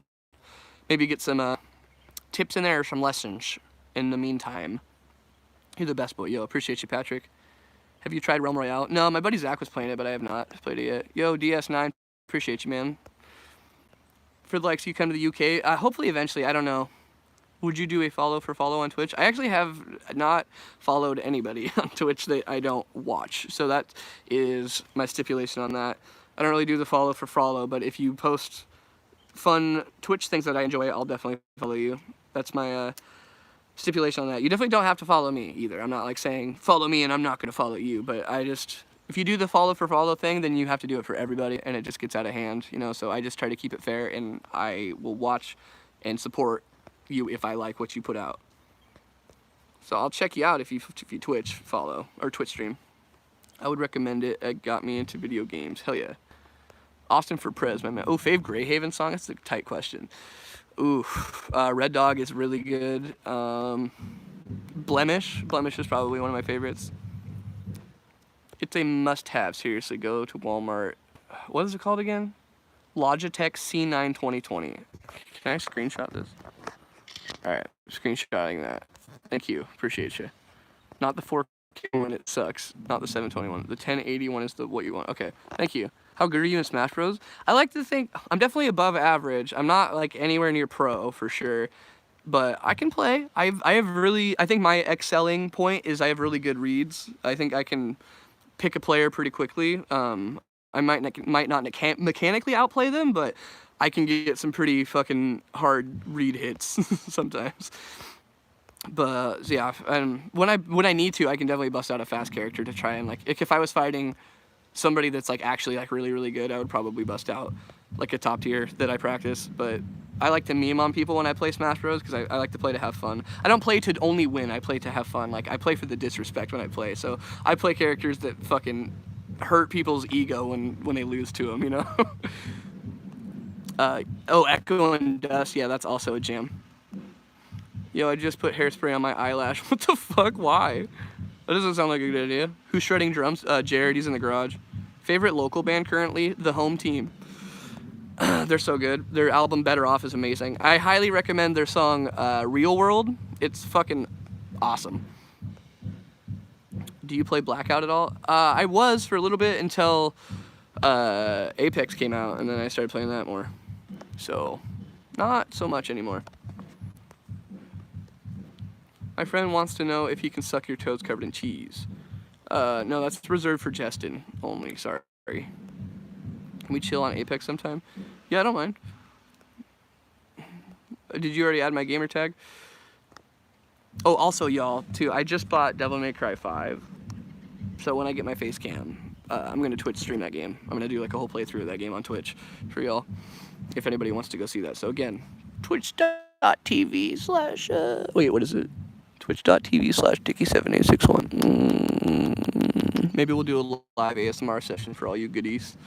maybe get some tips in there or some lessons in the meantime. You're the best boy. Yo, appreciate you, Patrick. Have you tried Realm Royale? No, my buddy Zach was playing it, but I have not played it yet. Yo, DS9, appreciate you, man. For the likes, you come to the UK, hopefully eventually, I don't know. Would you do a follow on Twitch? I actually have not followed anybody on Twitch that I don't watch. So that is my stipulation on that. I don't really do the follow, but if you post fun Twitch things that I enjoy, I'll definitely follow you. That's my stipulation on that. You definitely don't have to follow me either. I'm not like saying follow me and I'm not gonna follow you, but if you do the follow thing, then you have to do it for everybody and it just gets out of hand, you know, so I just try to keep it fair and I will watch and support you if I like what you put out. So I'll check you out if you Twitch follow or Twitch stream. I would recommend it. It got me into video games. Hell yeah. Austin for Prez, my man. Oh, fave Greyhaven song? That's a tight question. Ooh, Red Dog is really good. Blemish is probably one of my favorites. It's a must-have, seriously. Go to Walmart. What is it called again? Logitech C9 2020. Can I screenshot this? Alright, screenshotting that. Thank you, appreciate you. Not the 4K one, it sucks. Not the 720 one. The 1080 one is what you want. Okay, thank you. How good are you in Smash Bros? I like to think I'm definitely above average. I'm not like anywhere near pro for sure, but I can play. I think my excelling point is I have really good reads. I think I can pick a player pretty quickly. I might not mechanically outplay them, but I can get some pretty fucking hard read hits sometimes. But yeah, when I need to, I can definitely bust out a fast character to try and like if I was fighting somebody that's like actually like really good, I would probably bust out like a top tier that I practice. But I like to meme on people when I play Smash Bros because I like to play to have fun. I don't play to only win. I play to have fun. Like I play for the disrespect when I play. So I play characters that fucking hurt people's ego when they lose to them, you know. Oh, Echo and Dust. Yeah, that's also a jam. Yo, I just put hairspray on my eyelash. What the fuck? Why? That doesn't sound like a good idea. Who's shredding drums? Jared, he's in the garage. Favorite local band currently? The Home Team. They're so good. Their album Better Off is amazing. I highly recommend their song Real World. It's fucking awesome. Do you play Blackout at all? I was for a little bit until Apex came out, and then I started playing that more. So, not so much anymore. My friend wants to know if he can suck your toes covered in cheese. No, that's reserved for Justin only, sorry. Can we chill on Apex sometime? Yeah, I don't mind. Did you already add my gamer tag? Oh, also, y'all, too, I just bought Devil May Cry 5. So when I get my face cam, I'm going to Twitch stream that game. I'm going to do like a whole playthrough of that game on Twitch for y'all, if anybody wants to go see that. So again, twitch.tv/ wait, what is it? twitch.tv/Dicky7861. Maybe we'll do a live ASMR session for all you goodies.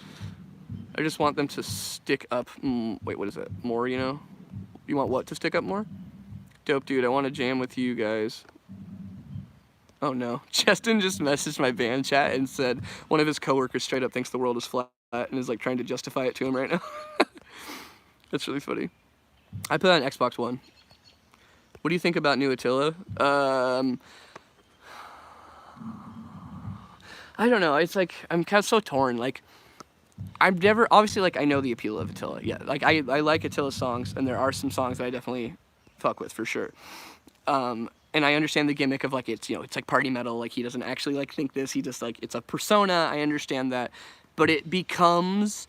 I just want them to stick up. Wait, what is it? More, you know? You want what to stick up more? Dope, dude. I want to jam with you guys. Oh no. Justin just messaged my band chat and said one of his coworkers straight up thinks the world is flat and is like trying to justify it to him right now. That's really funny. I put it on Xbox One. What do you think about New Attila? I don't know. It's like I'm kind of so torn. Like I've never obviously like I know the appeal of Attila. Yeah, like I like Attila's songs, and there are some songs that I definitely fuck with for sure. And I understand the gimmick of like it's it's like party metal. Like he doesn't actually like think this. He just like it's a persona. I understand that, but it becomes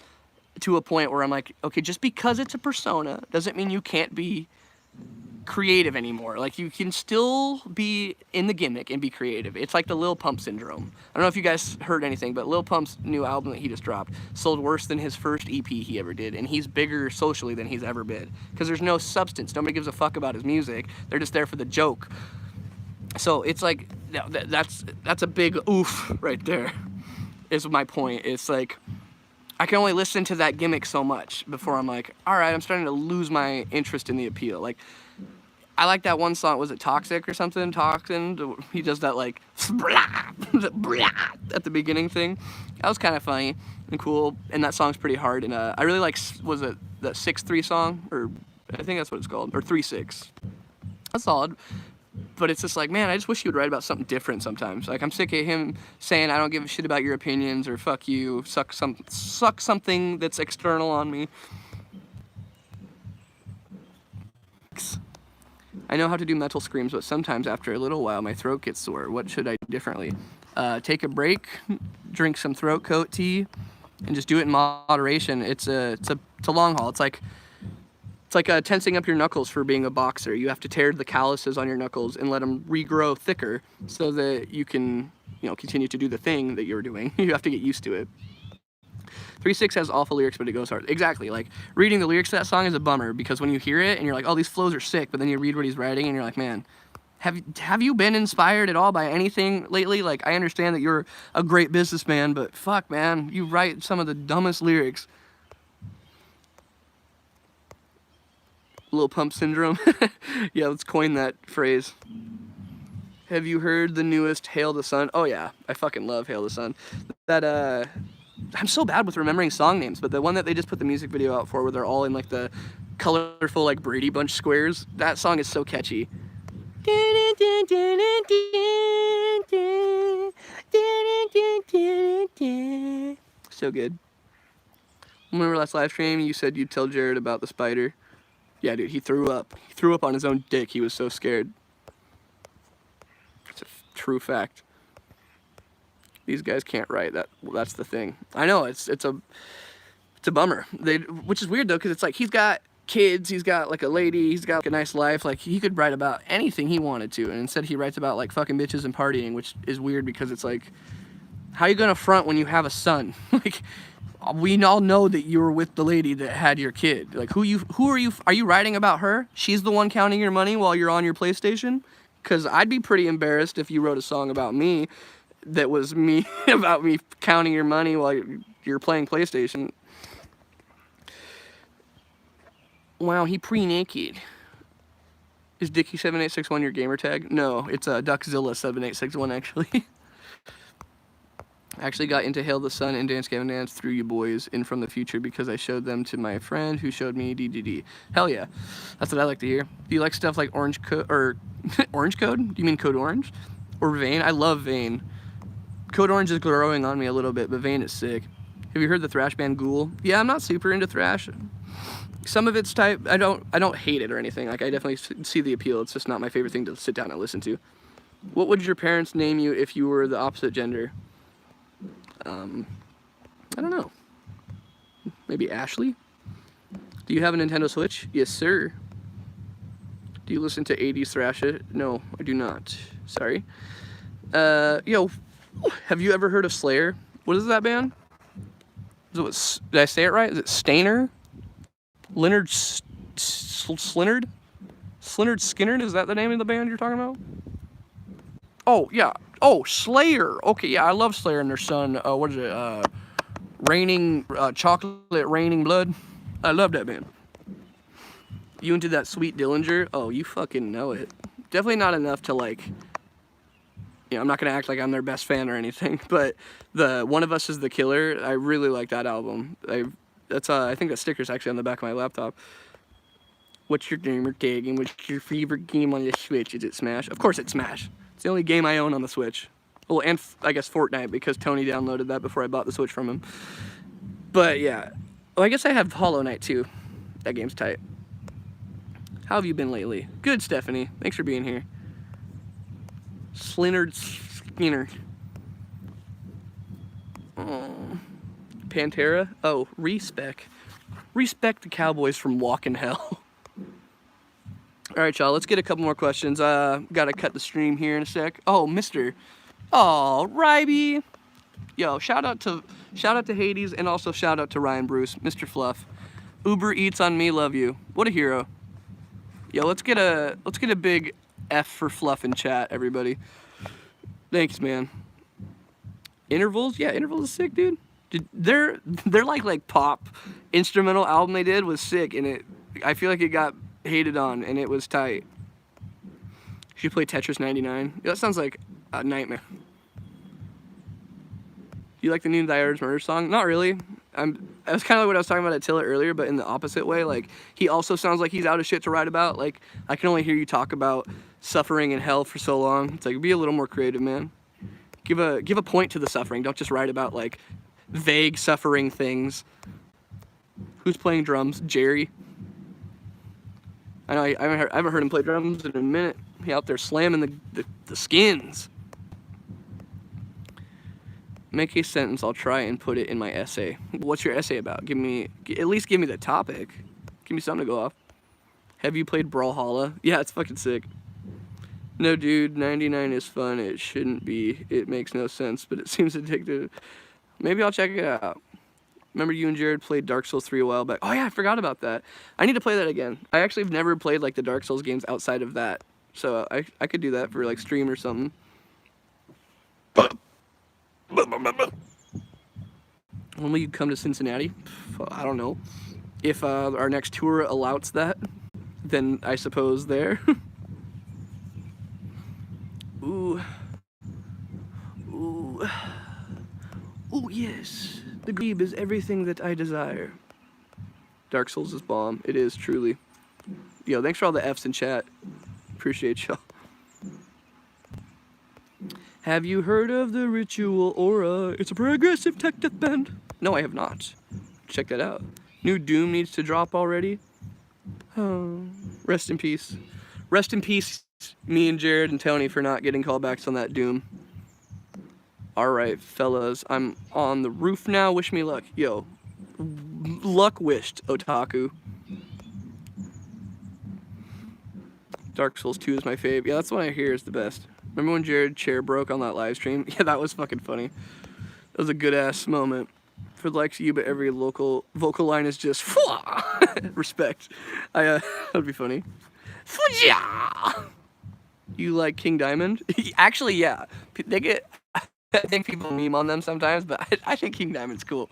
to a point where I'm like, okay, just because it's a persona doesn't mean you can't be creative anymore. Like you can still be in the gimmick and be creative. It's like the Lil Pump syndrome. I don't know if you guys heard anything, but Lil Pump's new album that he just dropped sold worse than his first EP he ever did, and he's bigger socially than he's ever been because there's no substance. Nobody gives a fuck about his music. They're just there for the joke. So it's like that's a big oof right there is my point. It's like I can only listen to that gimmick so much before I'm like, all right, I'm starting to lose my interest in the appeal. Like, I like that one song, was it Toxic or something? Toxin? He does that like at the beginning thing. That was kind of funny and cool, and that song's pretty hard. And I really like, was it the 6-3 song? Or I think that's what it's called, or 3-6. That's solid. But it's just like, man, I just wish he would write about something different sometimes. Like, I'm sick of him saying, I don't give a shit about your opinions, or fuck you, suck something that's external on me. I know how to do metal screams, but sometimes after a little while, my throat gets sore. What should I do differently? Take a break, drink some throat coat tea, and just do it in moderation. It's a long haul. It's like tensing up your knuckles for being a boxer. You have to tear the calluses on your knuckles and let them regrow thicker so that you can, continue to do the thing that you're doing. You have to get used to it. 3-6 has awful lyrics, but it goes hard. Exactly. Like, reading the lyrics to that song is a bummer, because when you hear it and you're like, oh, these flows are sick, but then you read what he's writing and you're like, man, have you been inspired at all by anything lately? Like, I understand that you're a great businessman, but fuck, man, you write some of the dumbest lyrics. Lil Pump syndrome. Yeah, let's coin that phrase. Have you heard the newest Hail the Sun? Oh yeah, I fucking love Hail the Sun. That I'm so bad with remembering song names, but the one that they just put the music video out for, where they're all in like the colorful like Brady Bunch squares, that song is so catchy. So good. Remember last live stream, you said you'd tell Jared about the spider? Yeah, dude, he threw up. He threw up on his own dick. He was so scared. It's a true fact. These guys can't write. That's the thing. I know, it's a bummer. Which is weird though, because it's like, he's got kids, he's got like a lady, he's got like a nice life. Like, he could write about anything he wanted to, and instead he writes about like fucking bitches and partying, which is weird, because it's like, how are you gonna front when you have a son? Like, we all know that you were with the lady that had your kid. Like, who are you? Are you writing about her? She's the one counting your money while you're on your PlayStation? Because I'd be pretty embarrassed if you wrote a song about me that was me, about me counting your money while you're playing PlayStation. Wow, he pre-naked. Is Dicky7861 your gamer tag? No, it's Duckzilla7861 actually. I actually got into Hail the Sun and Dance Gavin Dance through you boys in From the Future, because I showed them to my friend who showed me DDD. Hell yeah. That's what I like to hear. Do you like stuff like Orange Code, or Orange Code? Do you mean Code Orange? Or Vane? I love Vane. Code Orange is growing on me a little bit, but Vane is sick. Have you heard the thrash band Ghoul? Yeah, I'm not super into thrash. Some of it's type, I don't hate it or anything. Like, I definitely see the appeal. It's just not my favorite thing to sit down and listen to. What would your parents name you if you were the opposite gender? I don't know. Maybe Ashley? Do you have a Nintendo Switch? Yes, sir. Do you listen to 80s thrash? No, I do not. Sorry. Yo, have you ever heard of Slayer? What is that band? Did I say it right? Is it Stainer? Leonard Slynyrd? Slynyrd Skynyrd? Is that the name of the band you're talking about? Oh, yeah. Oh, Slayer. Okay, yeah, I love Slayer and their son. What is it? Chocolate Raining Blood. I love that band. You into that Sweet Dillinger? Oh, you fucking know it. Definitely not enough to, like, I'm not gonna act like I'm their best fan or anything, but the One of Us is the Killer, I really like that album. I think that sticker's actually on the back of my laptop. What's your gamer tag and what's your favorite game on the Switch? Is it Smash? Of course it's Smash. It's the only game I own on the Switch. Well, and I guess Fortnite, because Tony downloaded that before I bought the Switch from him. But yeah, well, I guess I have Hollow Knight too. That game's tight. How have you been lately? Good, Stephanie. Thanks for being here. Slynyrd Skynyrd. Oh. Pantera? Oh, Respect. Respect the Cowboys from Walkin' Hell. Alright, y'all, let's get a couple more questions. Gotta cut the stream here in a sec. Oh, Oh, Ryby. Yo, shout out to Hades, and also shout out to Ryan Bruce, Mr. Fluff. Uber Eats on me, love you. What a hero. Yo, let's get a big F for Fluff in chat, everybody. Thanks, man. Intervals? Yeah, Intervals is sick, dude. Their like pop instrumental album they did was sick, and I feel like it got hated on, and it was tight. She played Tetris 99. Yeah, that sounds like a nightmare. Do you like the new Thy Ard's Murder song? Not really. That's kind of like what I was talking about at Tilla earlier, but in the opposite way. Like, he also sounds like he's out of shit to write about. Like, I can only hear you talk about suffering and hell for so long. It's like, be a little more creative, man. Give a point to the suffering. Don't just write about like vague suffering things. Who's playing drums? Jerry. I know I haven't heard him play drums in a minute. He out there slamming the skins. Make a sentence. I'll try and put it in my essay. What's your essay about? At least give me the topic. Give me something to go off. Have you played Brawlhalla? Yeah, it's fucking sick. No, dude, 99 is fun. It shouldn't be. It makes no sense, but it seems addictive. Maybe I'll check it out. Remember you and Jared played Dark Souls 3 a while back? Oh yeah, I forgot about that. I need to play that again. I actually have never played like the Dark Souls games outside of that. So I could do that for like stream or something. When will you come to Cincinnati? I don't know. If our next tour allows that, then I suppose there. Ooh. Ooh. Ooh, yes. The Glebe is everything that I desire. Dark Souls is bomb. It is, truly. Yo, thanks for all the Fs in chat. Appreciate y'all. Have you heard of the Ritual Aura? It's a progressive tech death band. No, I have not. Check that out. New Doom needs to drop already. Oh, rest in peace. Rest in peace, me and Jared and Tony, for not getting callbacks on that Doom. Alright, fellas, I'm on the roof now. Wish me luck. Yo, luck wished, otaku. Dark Souls 2 is my fave. Yeah, that's the one I hear is the best. Remember when Jared's chair broke on that live stream? Yeah, that was fucking funny. That was a good-ass moment. For the likes of you, but every local vocal line is just respect. That would be funny. You like King Diamond? Actually, yeah. They get... I think people meme on them sometimes, but I think King Diamond's cool.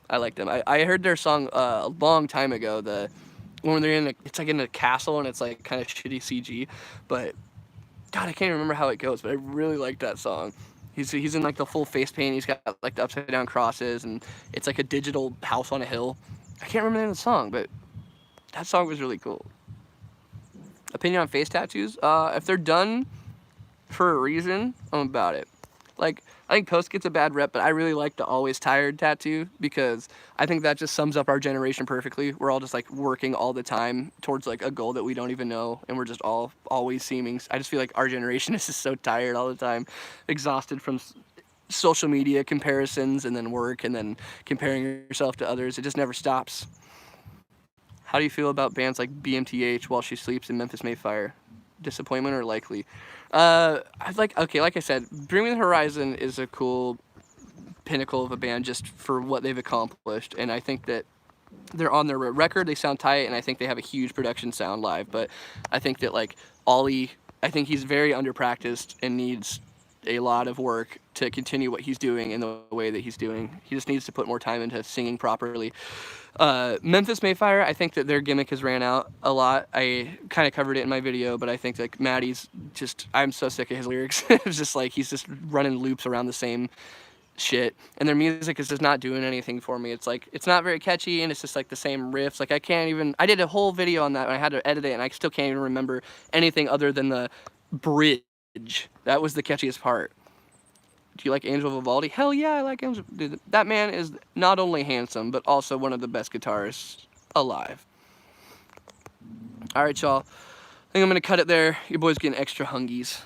I like them. I heard their song a long time ago. When they're it's like in a castle and it's like kind of shitty CG, but God, I can't remember how it goes. But I really like that song. He's in like the full face paint. He's got like the upside down crosses, and it's like a digital house on a hill. I can't remember the name of the song, but that song was really cool. Opinion on face tattoos? If they're done for a reason, I'm about it. Like, I think Post gets a bad rep, but I really like the Always Tired tattoo because I think that just sums up our generation perfectly. We're all just like working all the time towards like a goal that we don't even know, and we're just all always seeming. I just feel like our generation is just so tired all the time, exhausted from social media comparisons and then work and then comparing yourself to others. It just never stops. How do you feel about bands like BMTH, While She Sleeps, and Memphis Mayfire? Disappointment or likely? Like I said, Bring Me the Horizon is a cool pinnacle of a band just for what they've accomplished, and I think that they're on their record, they sound tight, and I think they have a huge production sound live, but I think that like Ollie, I think he's very underpracticed and needs a lot of work to continue what he's doing in the way that he's doing. He just needs to put more time into singing properly. Memphis Mayfire, I think that their gimmick has ran out a lot. I kind of covered it in my video, but I think like Maddie's just, I'm so sick of his lyrics. It's just like he's just running loops around the same shit, and their music is just not doing anything for me. It's like, it's not very catchy, and it's just like the same riffs. Like I did a whole video on that and I had to edit it, and I still can't even remember anything other than the bridge. That was the catchiest part. Do you like Angel Vivaldi? Hell yeah, I like Angel. Dude, that man is not only handsome, but also one of the best guitarists alive. All right, y'all. I think I'm going to cut it there. Your boy's getting extra hungies.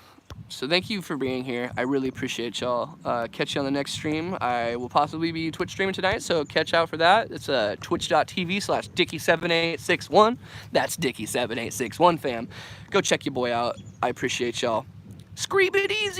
So thank you for being here. I really appreciate y'all. Catch you on the next stream. I will possibly be Twitch streaming tonight, so catch out for that. It's twitch.tv/Dickie7861. That's Dickie7861, fam. Go check your boy out. I appreciate y'all. Scream it easy!